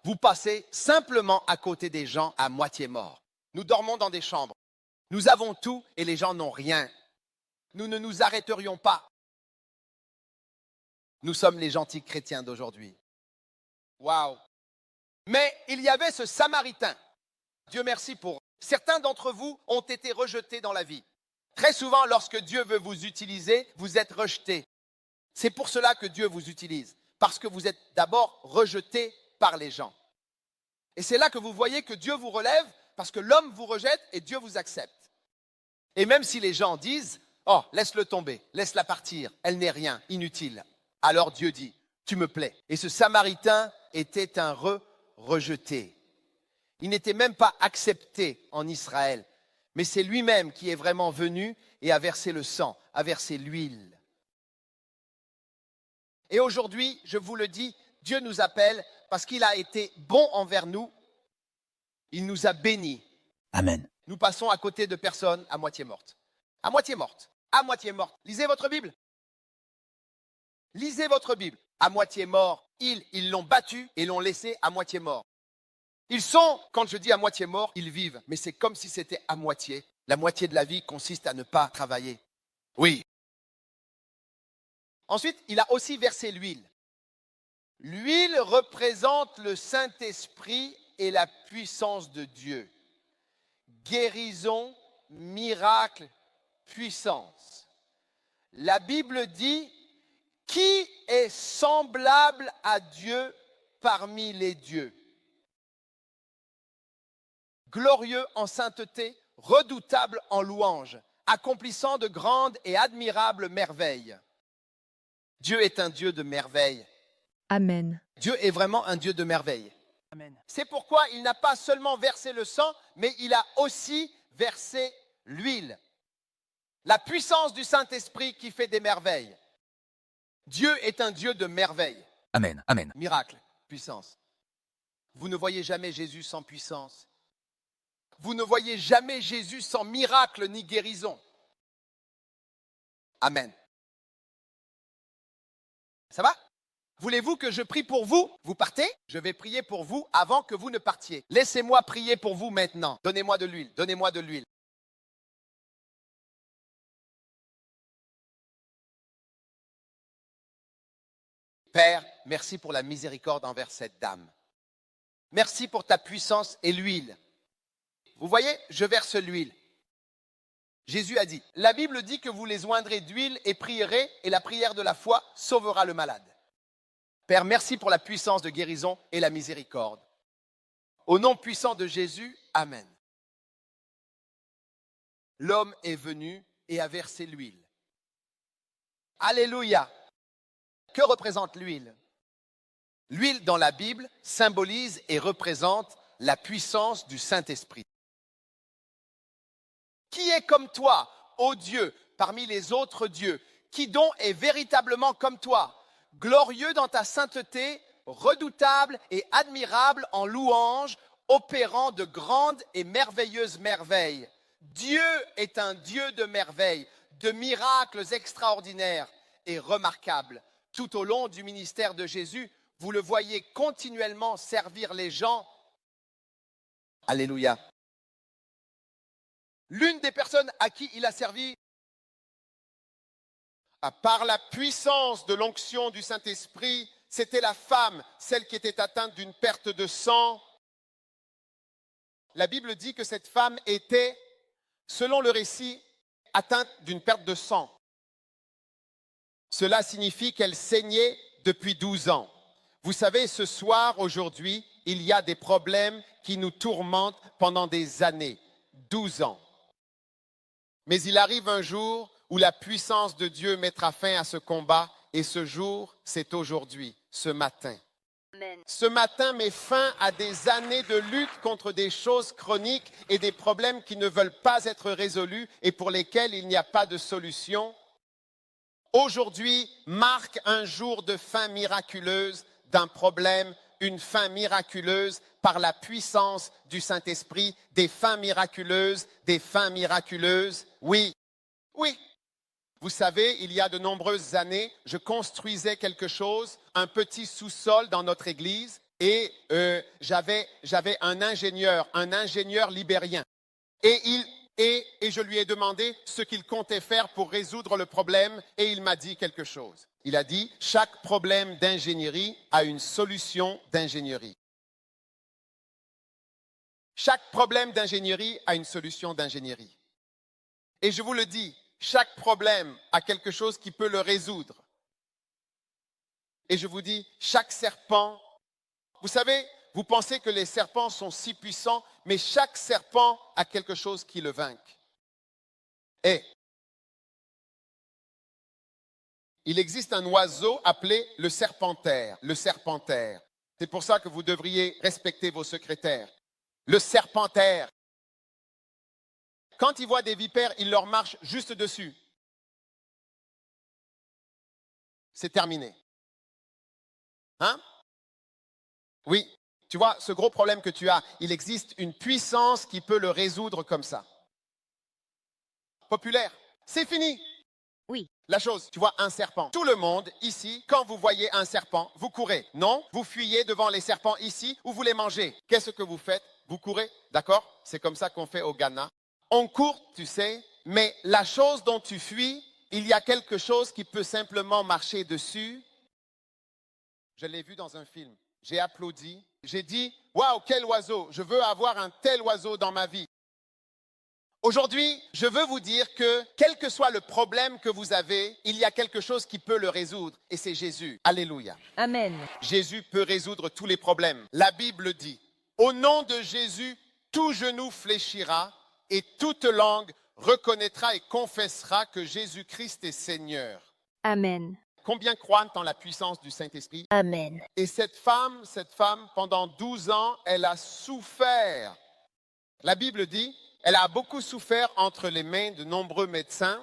B: Vous passez simplement à côté des gens à moitié morts. Nous dormons dans des chambres. Nous avons tout et les gens n'ont rien. Nous ne nous arrêterions pas. Nous sommes les gentils chrétiens d'aujourd'hui. Waouh! Mais il y avait ce Samaritain. Dieu merci pour. Certains d'entre vous ont été rejetés dans la vie. Très souvent, lorsque Dieu veut vous utiliser, vous êtes rejetés. C'est pour cela que Dieu vous utilise. Parce que vous êtes d'abord rejetés par les gens. Et c'est là que vous voyez que Dieu vous relève, parce que l'homme vous rejette et Dieu vous accepte. Et même si les gens disent, oh, laisse-le tomber, laisse-la partir, elle n'est rien, inutile. Alors Dieu dit, tu me plais. Et ce Samaritain était un rejeté. Il n'était même pas accepté en Israël, mais c'est lui-même qui est vraiment venu et a versé le sang, a versé l'huile.
D: Et aujourd'hui, je vous le dis, Dieu nous appelle parce qu'il a été bon envers nous. Il nous a bénis.
C: Amen.
D: Nous passons à côté de personnes à moitié mortes. À moitié mortes. À moitié mortes. Lisez votre Bible. Lisez votre Bible. À moitié morts, ils l'ont battu et l'ont laissé à moitié mort. Ils sont, quand je dis à moitié morts, ils vivent. Mais c'est comme si c'était à moitié. La moitié de la vie consiste à ne pas travailler. Oui. Ensuite, il a aussi versé l'huile. L'huile représente le Saint-Esprit et la puissance de Dieu. Guérison, miracle, puissance. La Bible dit, qui est semblable à Dieu parmi les dieux? Glorieux en sainteté, redoutable en louange, accomplissant de grandes et admirables merveilles. Dieu est un Dieu de merveilles.
F: Amen.
D: Dieu est vraiment un Dieu de merveilles.
A: Amen.
D: C'est pourquoi il n'a pas seulement versé le sang, mais il a aussi versé l'huile. La puissance du Saint-Esprit qui fait des merveilles. Dieu est un Dieu de merveilles.
C: Amen. Amen.
D: Miracle, puissance. Vous ne voyez jamais Jésus sans puissance. Vous ne voyez jamais Jésus sans miracle ni guérison. Amen. Ça va? Voulez-vous que je prie pour vous? Vous partez? Je vais prier pour vous avant que vous ne partiez. Laissez-moi prier pour vous maintenant. Donnez-moi de l'huile, donnez-moi de l'huile. Père, merci pour la miséricorde envers cette dame. Merci pour ta puissance et l'huile. Vous voyez, je verse l'huile. Jésus a dit, la Bible dit que vous les oindrez d'huile et prierez, et la prière de la foi sauvera le malade. Père, merci pour la puissance de guérison et la miséricorde. Au nom puissant de Jésus, Amen. L'homme est venu et a versé l'huile. Alléluia. Que représente l'huile? L'huile dans la Bible symbolise et représente la puissance du Saint-Esprit. Qui est comme toi, ô Dieu, parmi les autres dieux? Qui donc est véritablement comme toi? Glorieux dans ta sainteté, redoutable et admirable en louange, opérant de grandes et merveilleuses merveilles. Dieu est un Dieu de merveilles, de miracles extraordinaires et remarquables. Tout au long du ministère de Jésus, vous le voyez continuellement servir les gens. Alléluia. L'une des personnes à qui il a servi, par la puissance de l'onction du Saint-Esprit, c'était la femme, celle qui était atteinte d'une perte de sang. La Bible dit que cette femme était, selon le récit, atteinte d'une perte de sang. Cela signifie qu'elle saignait depuis 12 ans. Vous savez, ce soir, aujourd'hui, il y a des problèmes qui nous tourmentent pendant des années, 12 ans. Mais il arrive un jour où la puissance de Dieu mettra fin à ce combat, et ce jour, c'est aujourd'hui, ce matin.
E: Amen.
D: Ce matin met fin à des années de lutte contre des choses chroniques et des problèmes qui ne veulent pas être résolus et pour lesquels il n'y a pas de solution. Aujourd'hui marque un jour de fin miraculeuse d'un problème, une fin miraculeuse par la puissance du Saint-Esprit, des fins miraculeuses, oui, oui. Vous savez, il y a de nombreuses années, je construisais quelque chose, un petit sous-sol dans notre église, et j'avais un ingénieur libérien. Et je lui ai demandé ce qu'il comptait faire pour résoudre le problème, et il m'a dit quelque chose. Il a dit, chaque problème d'ingénierie a une solution d'ingénierie. Chaque problème d'ingénierie a une solution d'ingénierie. Et je vous le dis, chaque problème a quelque chose qui peut le résoudre. Et je vous dis, chaque serpent, vous savez, vous pensez que les serpents sont si puissants, mais chaque serpent a quelque chose qui le vainque. Et il existe un oiseau appelé le serpentaire. Le serpentaire. C'est pour ça que vous devriez respecter vos secrétaires. Le serpentaire. Quand il voit des vipères, il leur marche juste dessus. C'est terminé.
B: Hein? Oui. Tu vois, ce gros problème que tu as, il existe une puissance qui peut le résoudre comme ça. Populaire. C'est fini.
E: Oui.
B: La chose, tu vois un serpent. Tout le monde ici, quand vous voyez un serpent, vous courez. Non, vous fuyez devant les serpents ici ou vous les mangez. Qu'est-ce que vous faites? Vous courez, d'accord? C'est comme ça qu'on fait au Ghana. On court, tu sais, mais la chose dont tu fuis, il y a quelque chose qui peut simplement marcher dessus. Je l'ai vu dans un film. J'ai applaudi. J'ai dit, waouh, quel oiseau! Je veux avoir un tel oiseau dans ma vie. Aujourd'hui, je veux vous dire que, quel que soit le problème que vous avez, il y a quelque chose qui peut le résoudre, et c'est Jésus. Alléluia.
E: Amen.
B: Jésus peut résoudre tous les problèmes. La Bible dit, au nom de Jésus, tout genou fléchira et toute langue reconnaîtra et confessera que Jésus-Christ est Seigneur.
E: Amen.
B: Combien croient en la puissance du Saint-Esprit?
E: Amen.
B: Et cette femme, pendant 12 ans, elle a souffert. La Bible dit, elle a beaucoup souffert entre les mains de nombreux médecins.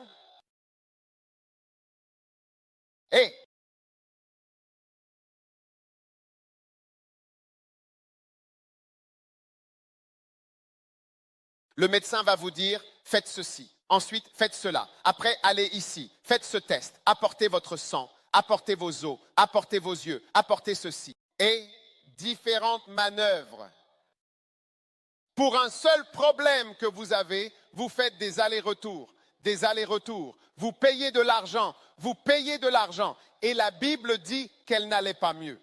B: Et le médecin va vous dire, faites ceci. Ensuite, faites cela. Après, allez ici. Faites ce test. Apportez votre sang. Apportez vos os. Apportez vos yeux. Apportez ceci. Et différentes manœuvres. Pour un seul problème que vous avez, vous faites des allers-retours. Des allers-retours. Vous payez de l'argent. Vous payez de l'argent. Et la Bible dit qu'elle n'allait pas mieux.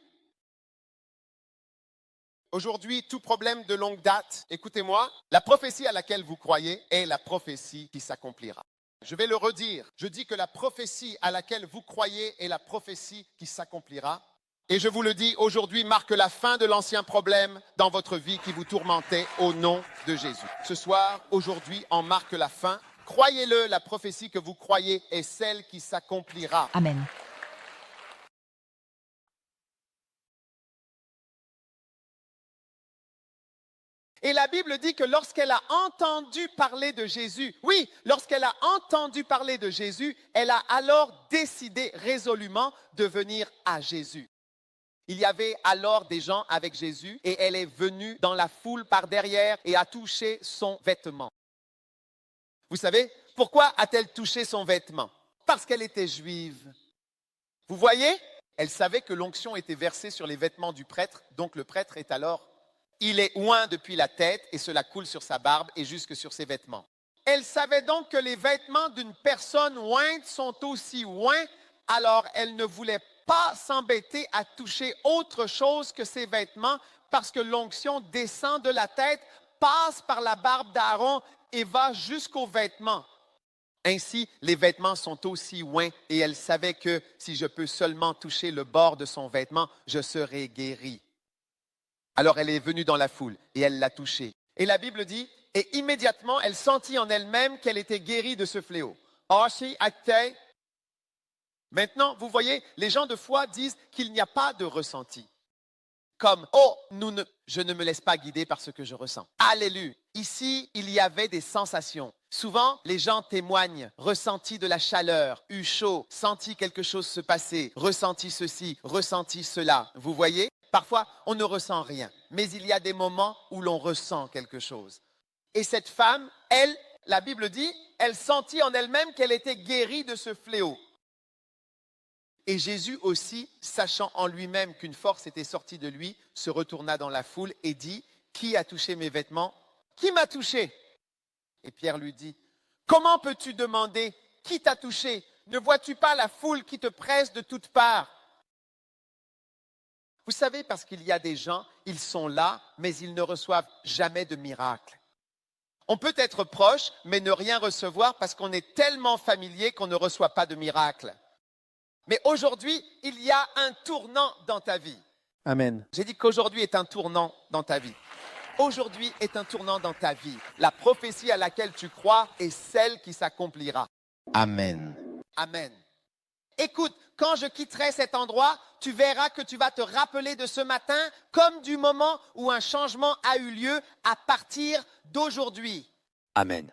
B: Aujourd'hui, tout problème de longue date, écoutez-moi, la prophétie à laquelle vous croyez est la prophétie qui s'accomplira. Je vais le redire. Je dis que la prophétie à laquelle vous croyez est la prophétie qui s'accomplira. Et je vous le dis, aujourd'hui marque la fin de l'ancien problème dans votre vie qui vous tourmentait au nom de Jésus. Ce soir, aujourd'hui, en marque la fin. Croyez-le, la prophétie que vous croyez est celle qui s'accomplira.
E: Amen.
D: Et la Bible dit que lorsqu'elle a entendu parler de Jésus, oui, lorsqu'elle a entendu parler de Jésus, elle a alors décidé résolument de venir à Jésus. Il y avait alors des gens avec Jésus et elle est venue dans la foule par derrière et a touché son vêtement. Vous savez, pourquoi a-t-elle touché son vêtement? Parce qu'elle était juive. Vous voyez? Elle savait que l'onction était versée sur les vêtements du prêtre, donc le prêtre est alors... Il est oint depuis la tête et cela coule sur sa barbe et jusque sur ses vêtements. Elle savait donc que les vêtements d'une personne ointe sont aussi oints, alors elle ne voulait pas s'embêter à toucher autre chose que ses vêtements parce que l'onction descend de la tête, passe par la barbe d'Aaron et va jusqu'aux vêtements. Ainsi, les vêtements sont aussi oints et elle savait que si je peux seulement toucher le bord de son vêtement, je serai guérie. Alors elle est venue dans la foule et elle l'a touché. Et la Bible dit, et immédiatement elle sentit en elle-même qu'elle était guérie de ce fléau. Maintenant, vous voyez, les gens de foi disent qu'il n'y a pas de ressenti. Comme, oh, je ne me laisse pas guider par ce que je ressens. Alléluia. Ici, il y avait des sensations. Souvent, les gens témoignent, ressenti de la chaleur, eu chaud, senti quelque chose se passer, ressenti ceci, ressenti cela. Vous voyez? Parfois, on ne ressent rien, mais il y a des moments où l'on ressent quelque chose. Et cette femme, elle, la Bible dit, elle sentit en elle-même qu'elle était guérie de ce fléau. Et Jésus aussi, sachant en lui-même qu'une force était sortie de lui, se retourna dans la foule et dit, « Qui a touché mes vêtements? Qui m'a touché ?» Et Pierre lui dit, « Comment peux-tu demander qui t'a touché? Ne vois-tu pas la foule qui te presse de toutes parts? » Vous savez, parce qu'il y a des gens, ils sont là, mais ils ne reçoivent jamais de miracle. On peut être proche, mais ne rien recevoir parce qu'on est tellement familier qu'on ne reçoit pas de miracle. Mais aujourd'hui, il y a un tournant dans ta vie.
C: Amen.
D: J'ai dit qu'aujourd'hui est un tournant dans ta vie. Aujourd'hui est un tournant dans ta vie. La prophétie à laquelle tu crois est celle qui s'accomplira.
B: Amen.
D: Amen. Écoute, quand je quitterai cet endroit, tu verras que tu vas te rappeler de ce matin comme du moment où un changement a eu lieu à partir d'aujourd'hui.
C: Amen.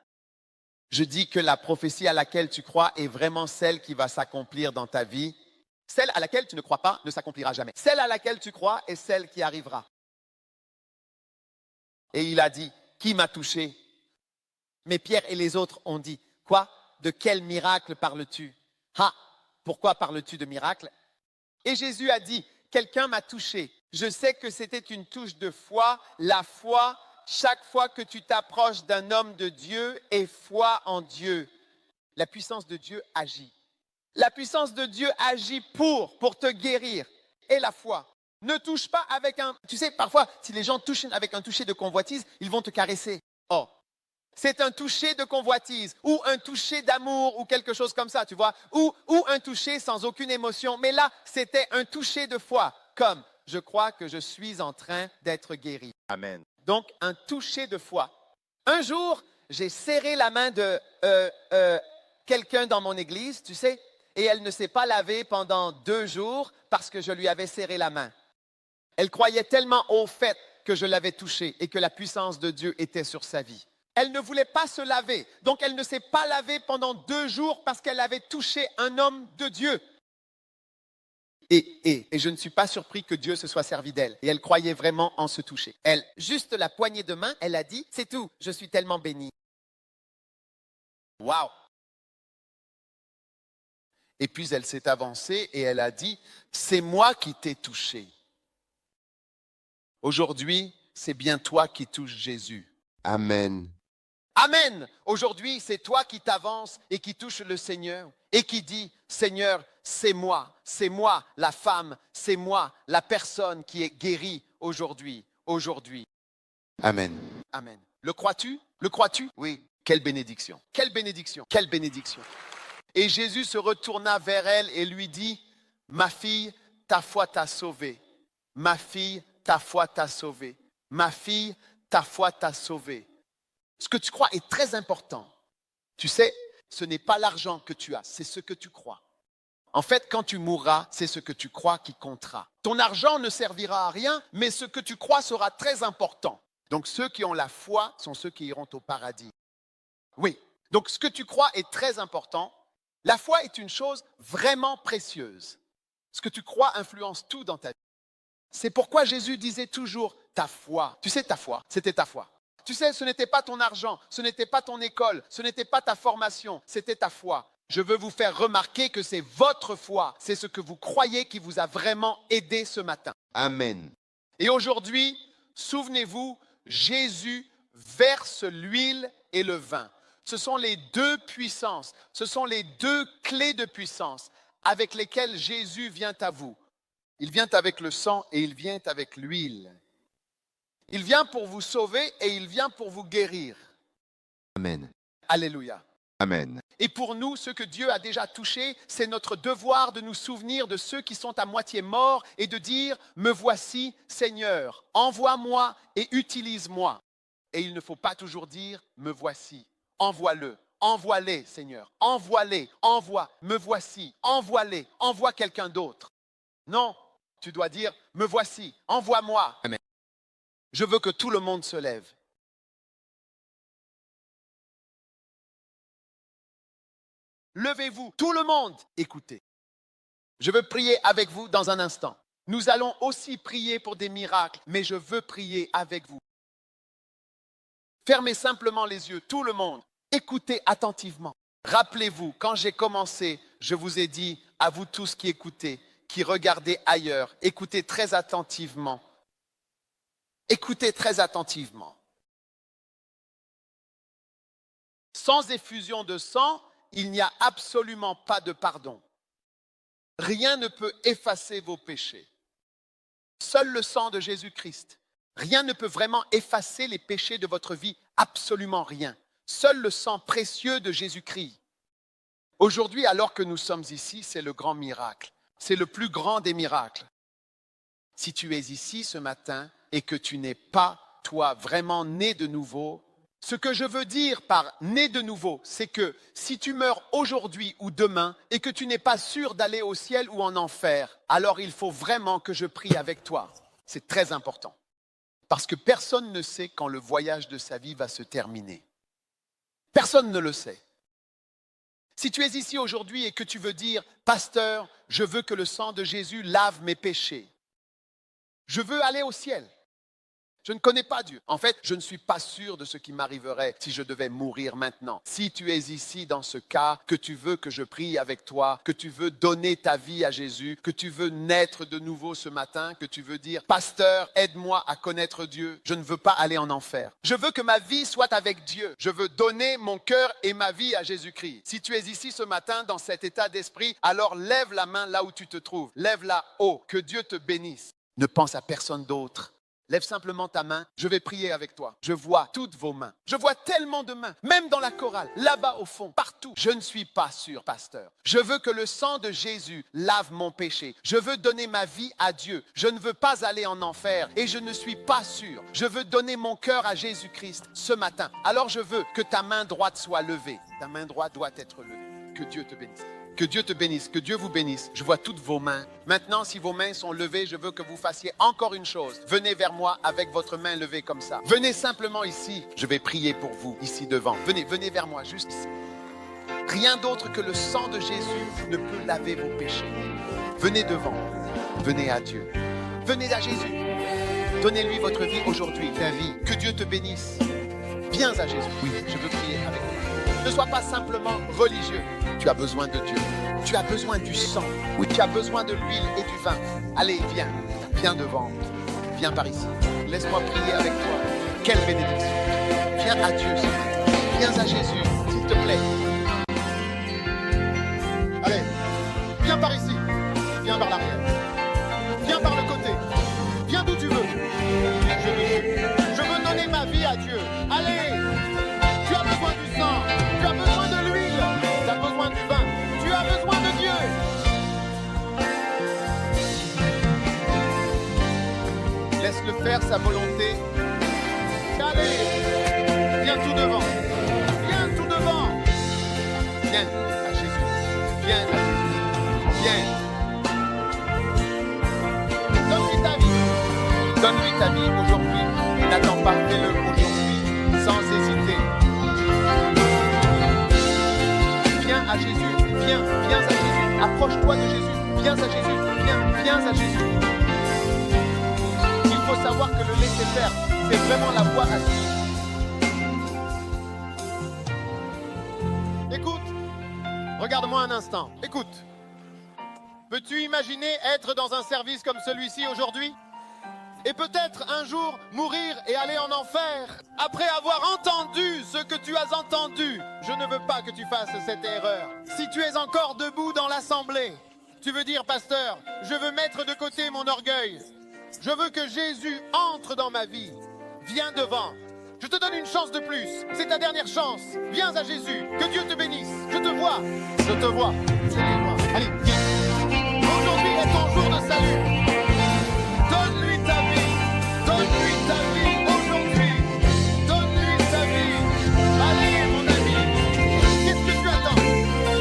B: Je dis que la prophétie à laquelle tu crois est vraiment celle qui va s'accomplir dans ta vie.
D: Celle à laquelle tu ne crois pas ne s'accomplira jamais. Celle à laquelle tu crois est celle qui arrivera. Et il a dit, qui m'a touché? Mais Pierre et les autres ont dit, quoi? De quel miracle parles-tu? Ah, pourquoi parles-tu de miracle? Et Jésus a dit, quelqu'un m'a touché. Je sais que c'était une touche de foi. La foi, chaque fois que tu t'approches d'un homme de Dieu, est foi en Dieu. La puissance de Dieu agit. La puissance de Dieu agit pour te guérir. Et la foi. Ne touche pas avec un... Tu sais, parfois, si les gens touchent avec un toucher de convoitise, ils vont te caresser. Oh, c'est un toucher de convoitise ou un toucher d'amour ou quelque chose comme ça, tu vois. Ou un toucher sans aucune émotion. Mais là, c'était un toucher de foi, comme je crois que je suis en train d'être guéri.
C: Amen.
D: Donc, un toucher de foi. Un jour, j'ai serré la main de quelqu'un dans mon église, tu sais, et elle ne s'est pas lavée pendant 2 jours parce que je lui avais serré la main. Elle croyait tellement au fait que je l'avais touchée et que la puissance de Dieu était sur sa vie. Elle ne voulait pas se laver, donc elle ne s'est pas lavée pendant 2 jours parce qu'elle avait touché un homme de Dieu. Et je ne suis pas surpris que Dieu se soit servi d'elle. Et elle croyait vraiment en ce toucher. Elle, juste la poignée de main, elle a dit, c'est tout, je suis tellement bénie. Waouh! Et puis elle s'est avancée et elle a dit, c'est moi qui t'ai touché. Aujourd'hui, c'est bien toi qui touches Jésus.
B: Amen.
D: Amen. Aujourd'hui, c'est toi qui t'avances et qui touches le Seigneur et qui dit, Seigneur, c'est moi la femme, c'est moi la personne qui est guérie aujourd'hui.
B: Amen.
D: Amen. Le crois-tu? Le crois-tu?
B: Oui.
D: Quelle bénédiction. Quelle bénédiction. Quelle bénédiction. Et Jésus se retourna vers elle et lui dit, ma fille, ta foi t'a sauvée. Ma fille, ta foi t'a sauvée. Ma fille, ta foi t'a sauvée. Ce que tu crois est très important. Tu sais, ce n'est pas l'argent que tu as, c'est ce que tu crois. En fait, quand tu mourras, c'est ce que tu crois qui comptera. Ton argent ne servira à rien, mais ce que tu crois sera très important. Donc ceux qui ont la foi sont ceux qui iront au paradis. Oui, donc ce que tu crois est très important. La foi est une chose vraiment précieuse. Ce que tu crois influence tout dans ta vie. C'est pourquoi Jésus disait toujours ta foi. Tu sais, ta foi, c'était ta foi. Tu sais, ce n'était pas ton argent, ce n'était pas ton école, ce n'était pas ta formation, c'était ta foi. Je veux vous faire remarquer que c'est votre foi, c'est ce que vous croyez qui vous a vraiment aidé ce matin.
B: Amen.
D: Et aujourd'hui, souvenez-vous, Jésus verse l'huile et le vin. Ce sont les 2 puissances, ce sont les 2 clés de puissance avec lesquelles Jésus vient à vous. Il vient avec le sang et il vient avec l'huile. Il vient pour vous sauver et il vient pour vous guérir.
B: Amen.
D: Alléluia.
B: Amen.
D: Et pour nous, ceux que Dieu a déjà touchés, c'est notre devoir de nous souvenir de ceux qui sont à moitié morts et de dire, me voici Seigneur, envoie-moi et utilise-moi. Et il ne faut pas toujours dire, me voici, envoie-le, envoie-les Seigneur, envoie-les, envoie, me voici, envoie-les, envoie quelqu'un d'autre. Non, tu dois dire, me voici, envoie-moi.
B: Amen.
D: Je veux que tout le monde se lève. Levez-vous, tout le monde, écoutez. Je veux prier avec vous dans un instant. Nous allons aussi prier pour des miracles, mais je veux prier avec vous. Fermez simplement les yeux, tout le monde. Écoutez attentivement. Rappelez-vous, quand j'ai commencé, je vous ai dit, à vous tous qui écoutez, qui regardez ailleurs, écoutez très attentivement. Écoutez très attentivement. Sans effusion de sang, il n'y a absolument pas de pardon. Rien ne peut effacer vos péchés. Seul le sang de Jésus-Christ. Rien ne peut vraiment effacer les péchés de votre vie, absolument rien. Seul le sang précieux de Jésus-Christ. Aujourd'hui, alors que nous sommes ici, c'est le grand miracle. C'est le plus grand des miracles. Si tu es ici ce matin et que tu n'es pas, toi, vraiment né de nouveau, ce que je veux dire par né de nouveau, c'est que si tu meurs aujourd'hui ou demain et que tu n'es pas sûr d'aller au ciel ou en enfer, alors il faut vraiment que je prie avec toi. C'est très important. Parce que personne ne sait quand le voyage de sa vie va se terminer. Personne ne le sait. Si tu es ici aujourd'hui et que tu veux dire, pasteur, je veux que le sang de Jésus lave mes péchés. Je veux aller au ciel. Je ne connais pas Dieu. En fait, je ne suis pas sûr de ce qui m'arriverait si je devais mourir maintenant. Si tu es ici dans ce cas, que tu veux que je prie avec toi, que tu veux donner ta vie à Jésus, que tu veux naître de nouveau ce matin, que tu veux dire, pasteur, aide-moi à connaître Dieu. Je ne veux pas aller en enfer. Je veux que ma vie soit avec Dieu. Je veux donner mon cœur et ma vie à Jésus-Christ. Si tu es ici ce matin dans cet état d'esprit, alors lève la main là où tu te trouves. Lève-la haut. Que Dieu te bénisse. Ne pense à personne d'autre. Lève simplement ta main, je vais prier avec toi. Je vois toutes vos mains. Je vois tellement de mains, même dans la chorale, là-bas au fond, partout. Je ne suis pas sûr, pasteur. Je veux que le sang de Jésus lave mon péché. Je veux donner ma vie à Dieu. Je ne veux pas aller en enfer et je ne suis pas sûr. Je veux donner mon cœur à Jésus-Christ ce matin. Alors je veux que ta main droite soit levée. Ta main droite doit être levée. Que Dieu te bénisse. Que Dieu te bénisse, que Dieu vous bénisse. Je vois toutes vos mains. Maintenant, si vos mains sont levées, je veux que vous fassiez encore une chose. Venez vers moi avec votre main levée comme ça. Venez simplement ici. Je vais prier pour vous, ici devant. Venez vers moi, juste ici. Rien d'autre que le sang de Jésus ne peut laver vos péchés. Venez devant. Venez à Dieu. Venez à Jésus. Donnez-lui votre vie aujourd'hui, ta vie. Que Dieu te bénisse. Viens à Jésus. Oui, je veux prier avec toi. Ne sois pas simplement religieux. Tu as besoin de Dieu. Tu as besoin du sang. Oui, tu as besoin de l'huile et du vin. Allez, viens. Viens devant. Viens par ici. Laisse-moi prier avec toi. Quelle bénédiction. Viens à Dieu ce matin. Viens à Jésus, s'il te plaît. Allez, viens par ici. Viens par l'arrière. Viens par le côté. Viens d'où tu veux. Je veux donner ma vie à Dieu. Allez, tu as besoin du sang. Tu as besoin de l'huile. Tu as besoin du vin. Tu as besoin de Dieu. Laisse-le faire sa volonté. Allez, viens tout devant. Viens tout devant. Viens à Jésus. Viens à Jésus. Viens. Donne-lui ta vie. Donne-lui ta vie aujourd'hui. N'attends pas, fais-le aujourd'hui, sans hésiter. Viens à Jésus. Viens à Jésus. Approche-toi de Jésus. Viens à Jésus. Viens à Jésus. Il faut savoir que le laisser faire, c'est vraiment la voie à suivre. Écoute, regarde-moi un instant. Écoute. Peux-tu imaginer être dans un service comme celui-ci aujourd'hui? Et peut-être un jour mourir et aller en enfer après avoir entendu ce que tu as entendu. Je ne veux pas que tu fasses cette erreur. Si tu es encore debout dans l'assemblée, tu veux dire, pasteur, je veux mettre de côté mon orgueil. Je veux que Jésus entre dans ma vie. Viens devant. Je te donne une chance de plus. C'est ta dernière chance. Viens à Jésus. Que Dieu te bénisse. Je te vois. Je te vois. Je te vois. Allez, viens. Aujourd'hui est ton jour de salut. Donne-lui ta vie. Donne-lui ta vie aujourd'hui. Donne-lui ta vie. Allez, mon ami. Qu'est-ce que tu attends?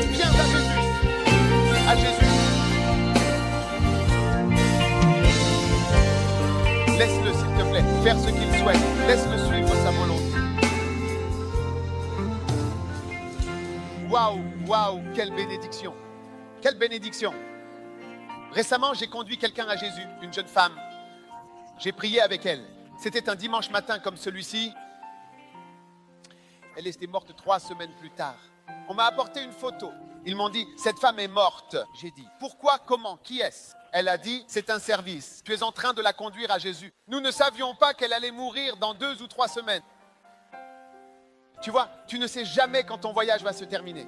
D: Viens à Jésus. À Jésus. Laisse-le, s'il te plaît, faire ce qu'il souhaite. Laisse-le suivre sa volonté. Waouh, waouh, quelle bénédiction. Quelle bénédiction. Récemment, j'ai conduit quelqu'un à Jésus, une jeune femme. J'ai prié avec elle. C'était un dimanche matin comme celui-ci. Elle était morte 3 semaines plus tard. On m'a apporté une photo. Ils m'ont dit, cette femme est morte. J'ai dit, pourquoi, comment, qui est-ce? Elle a dit, c'est un service. Tu es en train de la conduire à Jésus. Nous ne savions pas qu'elle allait mourir dans 2 ou 3 semaines. Tu vois, tu ne sais jamais quand ton voyage va se terminer.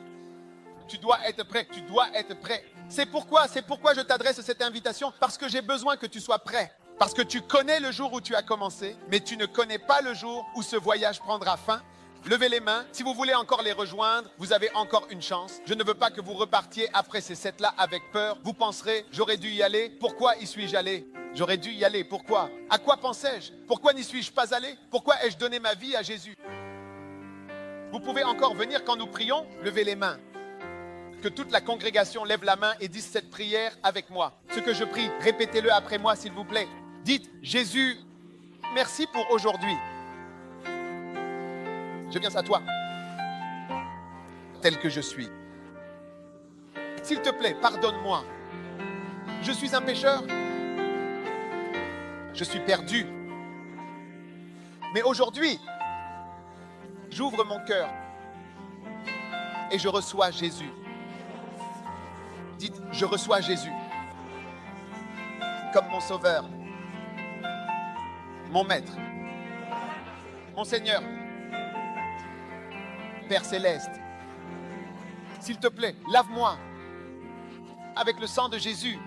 D: Tu dois être prêt, tu dois être prêt. C'est pourquoi je t'adresse cette invitation, parce que j'ai besoin que tu sois prêt. Parce que tu connais le jour où tu as commencé, mais tu ne connais pas le jour où ce voyage prendra fin. Levez les mains. Si vous voulez encore les rejoindre, vous avez encore une chance. Je ne veux pas que vous repartiez après ces 7-là avec peur. Vous penserez, j'aurais dû y aller. Pourquoi y suis-je allé? J'aurais dû y aller. Pourquoi? À quoi pensais-je? Pourquoi n'y suis-je pas allé? Pourquoi ai-je donné ma vie à Jésus? Vous pouvez encore venir quand nous prions. Levez les mains. Que toute la congrégation lève la main et dise cette prière avec moi. Ce que je prie, répétez-le après moi, s'il vous plaît. Dites, Jésus, merci pour aujourd'hui. Je viens à toi, tel que je suis.
B: S'il te plaît, pardonne-moi. Je suis un pécheur. Je suis perdu. Mais aujourd'hui, j'ouvre mon cœur et je reçois Jésus. Dites, je reçois Jésus comme mon sauveur, mon maître, mon Seigneur, Père céleste. S'il te plaît, lave-moi avec le sang de Jésus.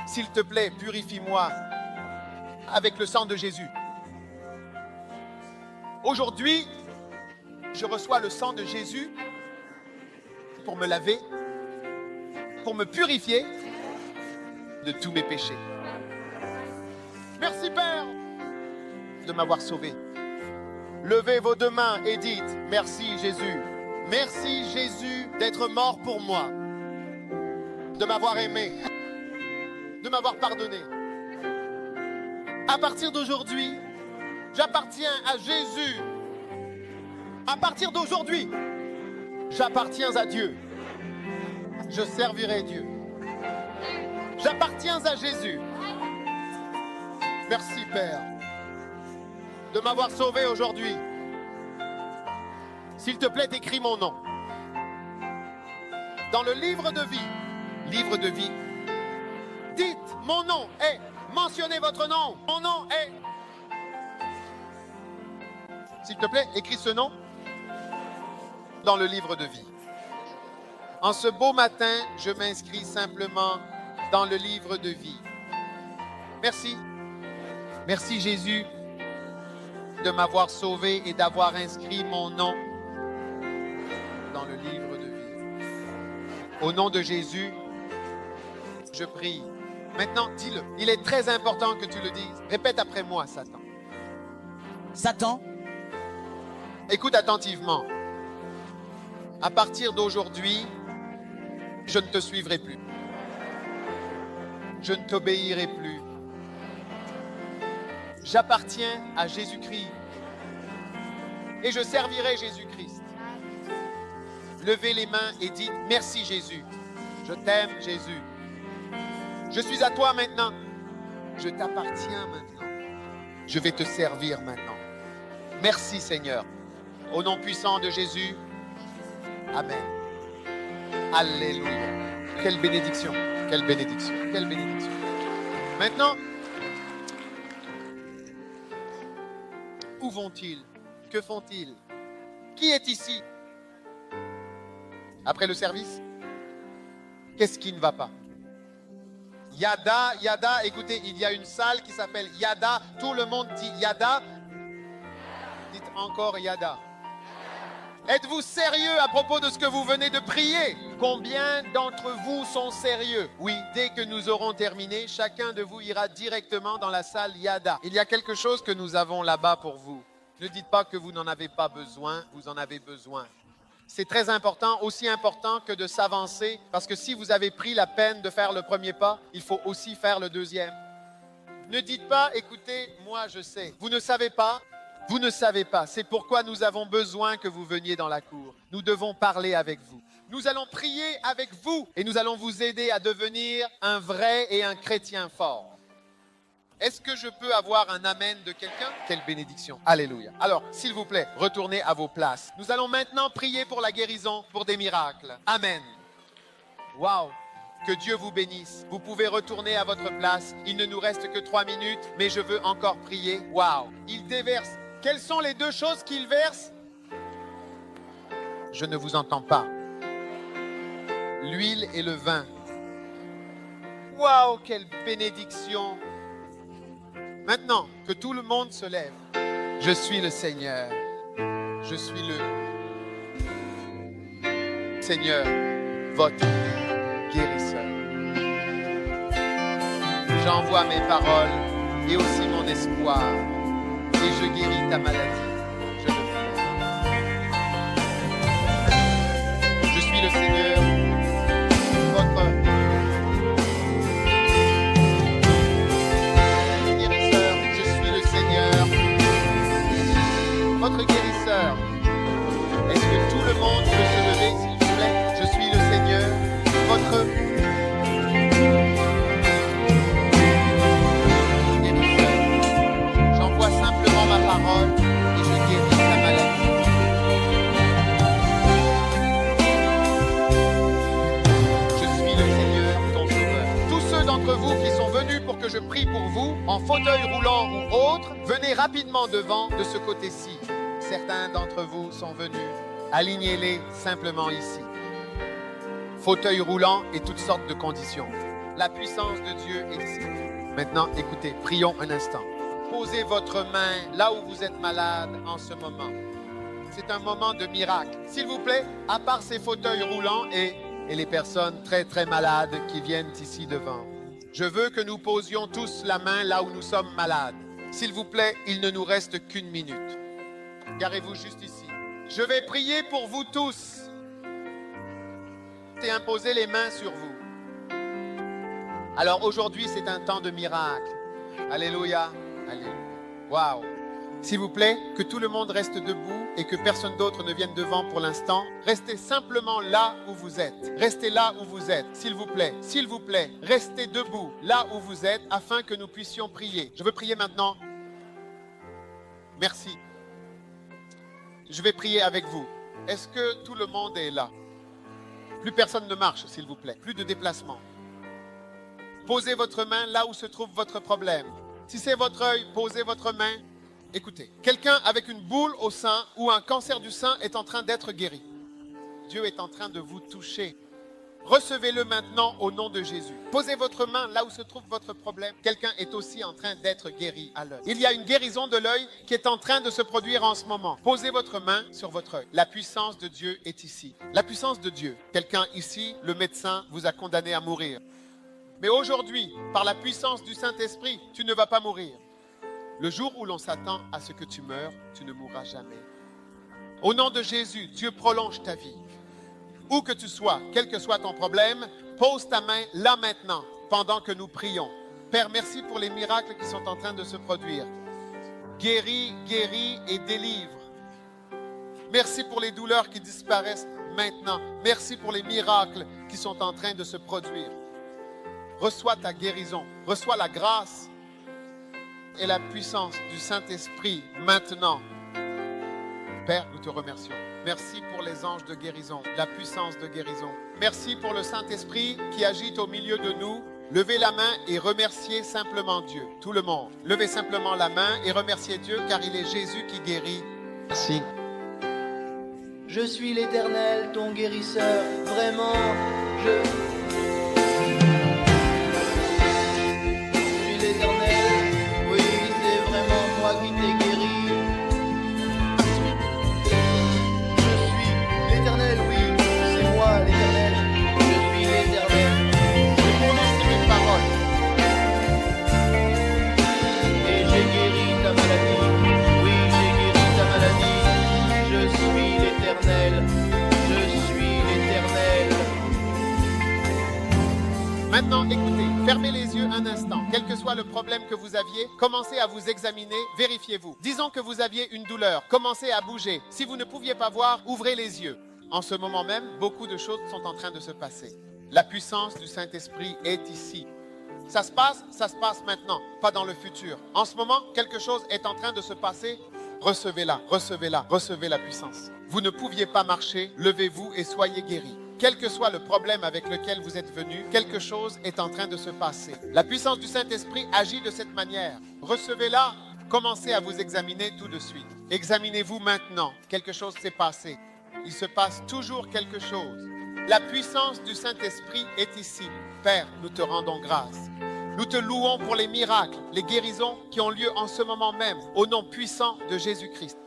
B: S'il te plaît, purifie-moi avec le sang de Jésus. Aujourd'hui, je reçois le sang de Jésus pour me laver, pour me purifier de tous mes péchés. Merci Père de m'avoir sauvé. Levez vos deux mains et dites, merci Jésus. Merci Jésus d'être mort pour moi, de m'avoir aimé, de m'avoir pardonné. À partir d'aujourd'hui, j'appartiens à Jésus. À partir d'aujourd'hui, j'appartiens à Dieu. Je servirai Dieu. J'appartiens à Jésus. Merci Père de m'avoir sauvé aujourd'hui. S'il te plaît, écris mon nom dans le livre de vie. Livre de vie. Dites, mon nom est. Mentionnez votre nom. Mon nom est. S'il te plaît, écris ce nom dans le livre de vie. En ce beau matin, je m'inscris simplement dans le livre de vie. Merci. Merci Jésus de m'avoir sauvé et d'avoir inscrit mon nom dans le livre de vie. Au nom de Jésus, je prie. Maintenant, dis-le. Il est très important que tu le dises. Répète après moi, Satan.
C: Satan,
B: Écoute attentivement. À partir d'aujourd'hui, je ne te suivrai plus. Je ne t'obéirai plus. J'appartiens à Jésus-Christ. Et je servirai Jésus-Christ. Levez les mains et dites merci Jésus. Je t'aime Jésus. Je suis à toi maintenant. Je t'appartiens maintenant. Je vais te servir maintenant. Merci Seigneur. Au nom puissant de Jésus. Amen. Alléluia. Quelle bénédiction. Quelle bénédiction. Quelle bénédiction. Maintenant, où vont-ils? Que font-ils? Qui est ici? Après le service? Qu'est-ce qui ne va pas? Yada, écoutez, il y a une salle qui s'appelle Yada. Tout le monde dit Yada. Dites encore Yada. Êtes-vous sérieux à propos de ce que vous venez de prier? Combien d'entre vous sont sérieux? Oui, dès que nous aurons terminé, chacun de vous ira directement dans la salle Yada. Il y a quelque chose que nous avons là-bas pour vous. Ne dites pas que vous n'en avez pas besoin, vous en avez besoin. C'est très important, aussi important que de s'avancer, parce que si vous avez pris la peine de faire le premier pas, il faut aussi faire le deuxième. Ne dites pas, écoutez, moi je sais. Vous ne savez pas. Vous ne savez pas, c'est pourquoi nous avons besoin que vous veniez dans la cour. Nous devons parler avec vous. Nous allons prier avec vous et nous allons vous aider à devenir un vrai et un chrétien fort. Est-ce que je peux avoir un amen de quelqu'un? Quelle bénédiction. Alléluia. Alors, s'il vous plaît, retournez à vos places. Nous allons maintenant prier pour la guérison, pour des miracles. Amen. Waouh. Que Dieu vous bénisse. Vous pouvez retourner à votre place. Il ne nous reste que 3 minutes, mais je veux encore prier. Waouh. Il déverse. Quelles sont les 2 choses qu'il verse? Je ne vous entends pas. L'huile et le vin. Waouh, quelle bénédiction. Maintenant, que tout le monde se lève. Je suis le Seigneur. Je suis le Seigneur, votre guérisseur. J'envoie mes paroles et aussi mon espoir. Et je guéris ta maladie. Je le fais. Je suis le Seigneur, votre guérisseur. Je suis le Seigneur, votre guérisseur. Est-ce que tout le monde peut se lever, s'il vous plaît? Je suis le Seigneur, qui sont venus pour que je prie pour vous, en fauteuil roulant ou autre, venez rapidement devant de ce côté-ci. Certains d'entre vous sont venus. Alignez-les simplement ici. Fauteuil roulant et toutes sortes de conditions. La puissance de Dieu est ici. Maintenant, écoutez, prions un instant. Posez votre main là où vous êtes malade en ce moment. C'est un moment de miracle. S'il vous plaît, à part ces fauteuils roulants et les personnes très très malades qui viennent ici devant, je veux que nous posions tous la main là où nous sommes malades. S'il vous plaît, il ne nous reste qu'une minute. Garez-vous juste ici. Je vais prier pour vous tous et imposer les mains sur vous. Alors aujourd'hui, c'est un temps de miracle. Alléluia. Alléluia. Waouh. S'il vous plaît, que tout le monde reste debout et que personne d'autre ne vienne devant pour l'instant. Restez simplement là où vous êtes. Restez là où vous êtes, s'il vous plaît. S'il vous plaît, restez debout là où vous êtes afin que nous puissions prier. Je veux prier maintenant. Merci. Je vais prier avec vous. Est-ce que tout le monde est là? Plus personne ne marche, s'il vous plaît. Plus de déplacement. Posez votre main là où se trouve votre problème. Si c'est votre œil, posez votre main. Écoutez, quelqu'un avec une boule au sein ou un cancer du sein est en train d'être guéri. Dieu est en train de vous toucher. Recevez-le maintenant au nom de Jésus. Posez votre main là où se trouve votre problème. Quelqu'un est aussi en train d'être guéri à l'œil. Il y a une guérison de l'œil qui est en train de se produire en ce moment. Posez votre main sur votre œil. La puissance de Dieu est ici. La puissance de Dieu. Quelqu'un ici, le médecin, vous a condamné à mourir. Mais aujourd'hui, par la puissance du Saint-Esprit, tu ne vas pas mourir. Le jour où l'on s'attend à ce que tu meurs, tu ne mourras jamais. Au nom de Jésus, Dieu prolonge ta vie. Où que tu sois, quel que soit ton problème, pose ta main là maintenant, pendant que nous prions. Père, merci pour les miracles qui sont en train de se produire. Guéris, guéris et délivre. Merci pour les douleurs qui disparaissent maintenant. Merci pour les miracles qui sont en train de se produire. Reçois ta guérison, reçois la grâce et la puissance du Saint-Esprit maintenant. Père, nous te remercions. Merci pour les anges de guérison, la puissance de guérison. Merci pour le Saint-Esprit qui agite au milieu de nous. Levez la main et remerciez simplement Dieu. Tout le monde, levez simplement la main et remerciez Dieu car il est Jésus qui guérit. Merci.
F: Je suis l'Éternel, ton guérisseur. Vraiment, je suis l'Éternel. Oui, c'est vraiment moi qui t'ai guéri. L'Éternel, oui, c'est moi l'Éternel, je suis l'Éternel.
B: Je prononce mes paroles.
F: Et j'ai guéri ta maladie, oui, j'ai guéri ta maladie. Je suis l'Éternel, je suis l'Éternel.
B: Maintenant, écoutez, fermez les yeux un instant. Quel que soit le problème que vous aviez, commencez à vous examiner, vérifiez-vous. Disons que vous aviez une douleur, commencez à bouger. Si vous ne pouviez pas voir, ouvrez les yeux. En ce moment même, beaucoup de choses sont en train de se passer. La puissance du Saint-Esprit est ici. Ça se passe maintenant, pas dans le futur. En ce moment, quelque chose est en train de se passer. Recevez-la, recevez-la, recevez la puissance. Vous ne pouviez pas marcher, levez-vous et soyez guéris. Quel que soit le problème avec lequel vous êtes venu, quelque chose est en train de se passer. La puissance du Saint-Esprit agit de cette manière. Recevez-la, commencez à vous examiner tout de suite. Examinez-vous maintenant, quelque chose s'est passé. Il se passe toujours quelque chose. La puissance du Saint-Esprit est ici. Père, nous te rendons grâce. Nous te louons pour les miracles, les guérisons qui ont lieu en ce moment même, au nom puissant de Jésus-Christ.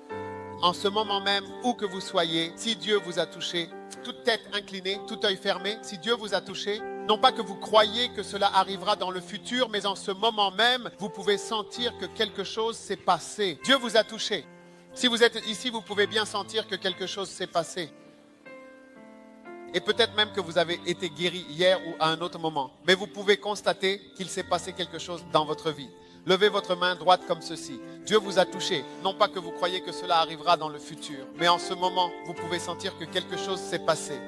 B: En ce moment même, où que vous soyez, si Dieu vous a touché, toute tête inclinée, tout œil fermé, si Dieu vous a touché, non pas que vous croyez que cela arrivera dans le futur, mais en ce moment même, vous pouvez sentir que quelque chose s'est passé. Dieu vous a touché. Si vous êtes ici, vous pouvez bien sentir que quelque chose s'est passé. Et peut-être même que vous avez été guéri hier ou à un autre moment. Mais vous pouvez constater qu'il s'est passé quelque chose dans votre vie. Levez votre main droite comme ceci. Dieu vous a touché. Non pas que vous croyez que cela arrivera dans le futur. Mais en ce moment, vous pouvez sentir que quelque chose s'est passé.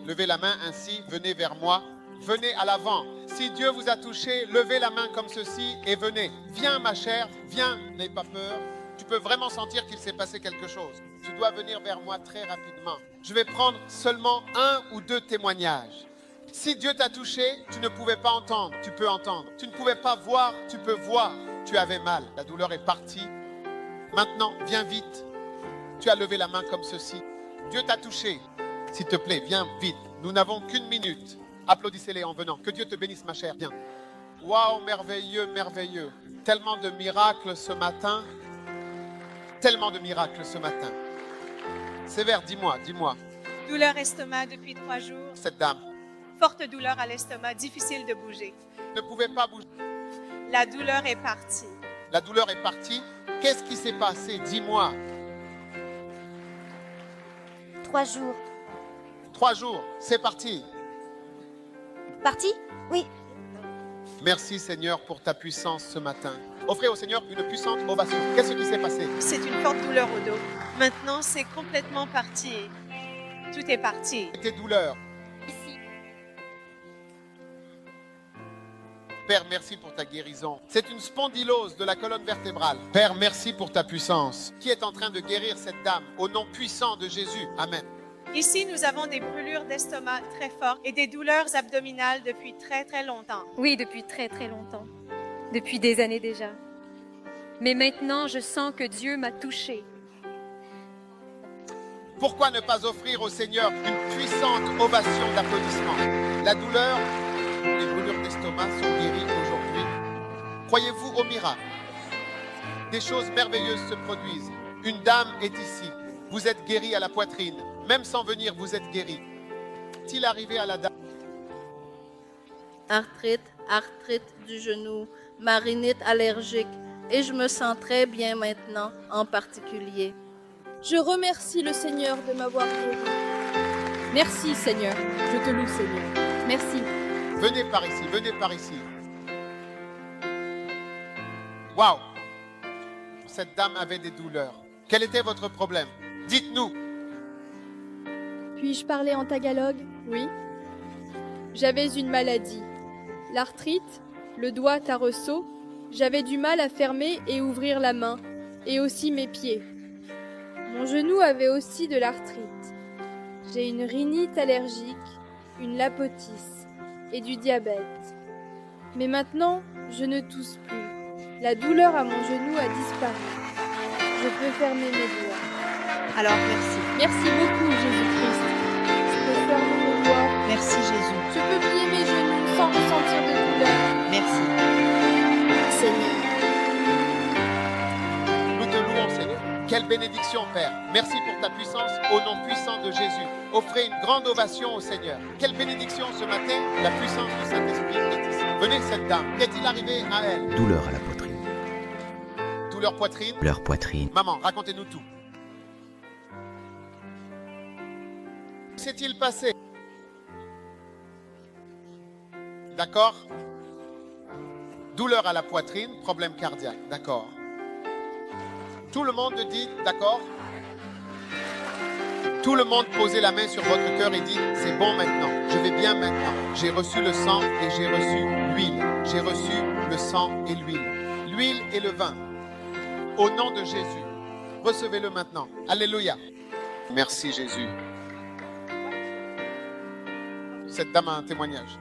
B: Levez la main ainsi, venez vers moi. Venez à l'avant. Si Dieu vous a touché, levez la main comme ceci et venez. Viens ma chère, viens, n'aie pas peur. Tu peux vraiment sentir qu'il s'est passé quelque chose. Tu dois venir vers moi très rapidement. Je vais prendre seulement 1 ou 2 témoignages. Si Dieu t'a touché, tu ne pouvais pas entendre, tu peux entendre. Tu ne pouvais pas voir, tu peux voir. Tu avais mal, la douleur est partie. Maintenant, viens vite. Tu as levé la main comme ceci. Dieu t'a touché. S'il te plaît, viens vite. Nous n'avons qu'une minute. Applaudissez-les en venant. Que Dieu te bénisse, ma chère. Viens. Waouh, merveilleux, merveilleux. Tellement de miracles ce matin. Tellement de miracles ce matin. Sévère, dis-moi.
G: Douleur estomac depuis 3 jours.
B: Cette dame
G: Forte douleur à l'estomac, difficile de bouger.
B: ne pouvait pas bouger.
G: La douleur est partie.
B: La douleur est partie. Qu'est-ce qui s'est passé? Dis-moi.
E: 3 jours.
B: 3 jours, c'est parti.
E: Parti? Oui.
B: Merci Seigneur pour ta puissance ce matin. Offrez au Seigneur une puissante ovation. Qu'est-ce qui s'est passé?
G: C'est une forte douleur au dos. Maintenant, c'est complètement parti. Tout est parti.
B: Tes douleurs.
E: Ici.
B: Père, merci pour ta guérison. C'est une spondylose de la colonne vertébrale. Père, merci pour ta puissance qui est en train de guérir cette dame au nom puissant de Jésus. Amen.
G: Ici, nous avons des brûlures d'estomac très fortes et des douleurs abdominales depuis très très longtemps.
H: Oui, depuis très très longtemps. Depuis des années déjà. Mais maintenant, je sens que Dieu m'a touchée.
B: Pourquoi ne pas offrir au Seigneur une puissante ovation d'applaudissement? La douleur, les brûlures d'estomac sont guéries aujourd'hui. Croyez-vous au miracle? Des choses merveilleuses se produisent. Une dame est ici. Vous êtes guéri à la poitrine. Même sans venir, vous êtes guéri. Est-il arrivé à la dame?
I: Arthrite du genou, marinite allergique, et je me sens très bien maintenant en particulier.
J: Je remercie le Seigneur de m'avoir guéri. Merci Seigneur, je te loue Seigneur. Merci.
B: Venez par ici, venez par ici. Waouh! Cette dame avait des douleurs. Quel était votre problème? Dites-nous.
J: Puis-je parler en tagalog? Oui. J'avais une maladie. L'arthrite, le doigt taresso, j'avais du mal à fermer et ouvrir la main, et aussi mes pieds. Mon genou avait aussi de l'arthrite. J'ai une rhinite allergique, une lapotis et du diabète. Mais maintenant, je ne tousse plus. La douleur à mon genou a disparu. Je peux fermer mes doigts.
G: Alors, merci.
J: Merci beaucoup, Jésus-Christ. Je peux fermer mes doigts.
C: Merci Jésus.
J: Je peux plier mes genoux sans ressentir de douleur.
C: Merci.
J: Seigneur.
B: Nous te louons, Seigneur. Quelle bénédiction, Père. Merci pour ta puissance au nom puissant de Jésus. Offrez une grande ovation au Seigneur. Quelle bénédiction ce matin. La puissance du Saint-Esprit est ici. Venez, cette dame. Qu'est-il arrivé à elle?
K: Douleur à la poitrine.
B: Douleur poitrine.
K: Leur poitrine.
B: Maman, racontez-nous tout. Que s'est-il passé? D'accord? Douleur à la poitrine, problème cardiaque. D'accord. Tout le monde dit d'accord? Tout le monde posez la main sur votre cœur et dit c'est bon maintenant, je vais bien maintenant. J'ai reçu le sang et j'ai reçu l'huile. J'ai reçu le sang et l'huile. L'huile et le vin. Au nom de Jésus, recevez-le maintenant. Alléluia. Merci Jésus. Cette dame a un témoignage.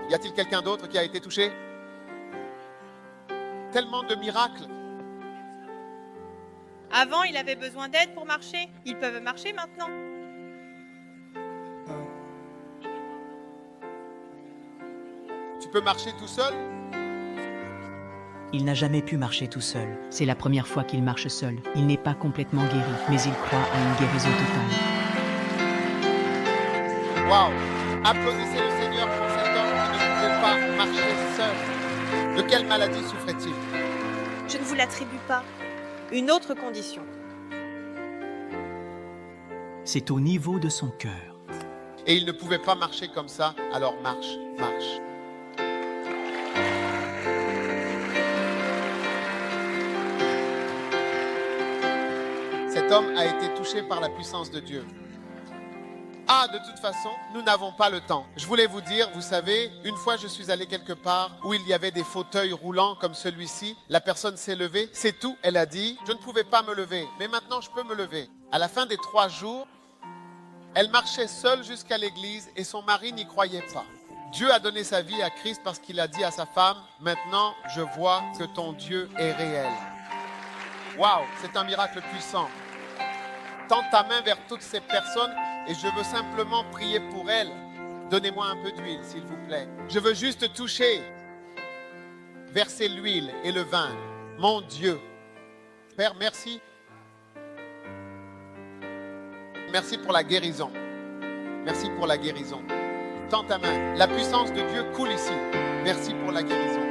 B: Y a-t-il quelqu'un d'autre qui a été touché? Tellement de miracles.
G: Avant, il avait besoin d'aide pour marcher. Ils peuvent marcher maintenant.
B: Tu peux marcher tout seul?
C: Il n'a jamais pu marcher tout seul. C'est la première fois qu'il marche seul. Il n'est pas complètement guéri, mais il croit à une guérison totale.
B: Waouh! Applaudissez le Seigneur pour cet homme qui ne pouvait pas marcher seul. De quelle maladie souffrait-il?
G: Je ne vous l'attribue pas. Une autre condition.
C: C'est au niveau de son cœur.
B: Et il ne pouvait pas marcher comme ça, alors marche, marche. Cet homme a été touché par la puissance de Dieu. Ah, de toute façon, nous n'avons pas le temps. Je voulais vous dire, vous savez, une fois je suis allé quelque part où il y avait des fauteuils roulants comme celui-ci. La personne s'est levée, c'est tout. Elle a dit, je ne pouvais pas me lever, mais maintenant je peux me lever. À la fin des 3 jours, elle marchait seule jusqu'à l'église et son mari n'y croyait pas. Dieu a donné sa vie à Christ parce qu'il a dit à sa femme, maintenant je vois que ton Dieu est réel. Waouh, c'est un miracle puissant. Tends ta main vers toutes ces personnes et je veux simplement prier pour elles. Donnez-moi un peu d'huile, s'il vous plaît. Je veux juste toucher, verser l'huile et le vin. Mon Dieu. Père, merci. Merci pour la guérison. Merci pour la guérison. Tends ta main. La puissance de Dieu coule ici. Merci pour la guérison.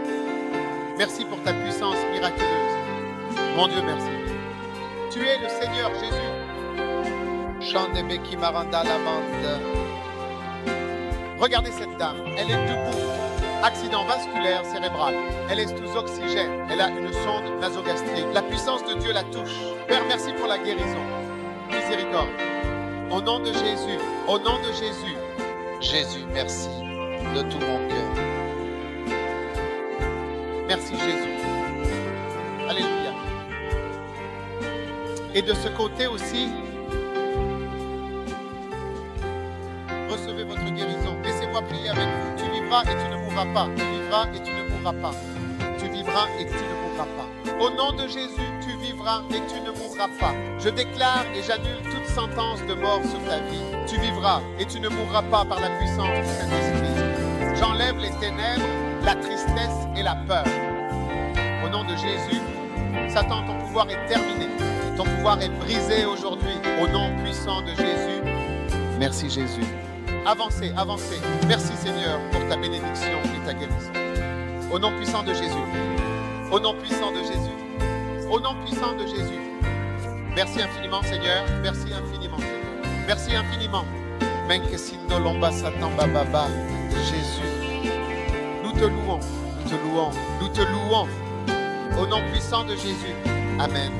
B: Merci pour ta puissance miraculeuse. Mon Dieu, merci. Tu es le Seigneur Jésus. Regardez cette dame, elle est debout, accident vasculaire cérébral, elle est sous oxygène, elle a une sonde nasogastrique. La puissance de Dieu la touche. Père, merci pour la guérison. Miséricorde. Au nom de Jésus, au nom de Jésus. Jésus, merci de tout mon cœur. Merci Jésus. Alléluia. Et de ce côté aussi, recevez votre guérison. Laissez-moi prier avec vous. Tu vivras et tu ne mourras pas. Tu vivras et tu ne mourras pas. Tu vivras et tu ne mourras pas. Au nom de Jésus, tu vivras et tu ne mourras pas. Je déclare et j'annule toute sentence de mort sur ta vie. Tu vivras et tu ne mourras pas par la puissance du Saint-Esprit. J'enlève les ténèbres, la tristesse et la peur. Au nom de Jésus, Satan, ton pouvoir est terminé. Ton pouvoir est brisé aujourd'hui. Au nom puissant de Jésus. Merci Jésus. Avancez, avancez. Merci Seigneur pour ta bénédiction et ta guérison. Au nom puissant de Jésus. Au nom puissant de Jésus. Au nom puissant de Jésus. Merci infiniment Seigneur. Merci infiniment Seigneur. Merci infiniment. Menkesindo lomba satamba baba. Jésus. Nous te louons. Nous te louons. Nous te louons. Au nom puissant de Jésus. Amen.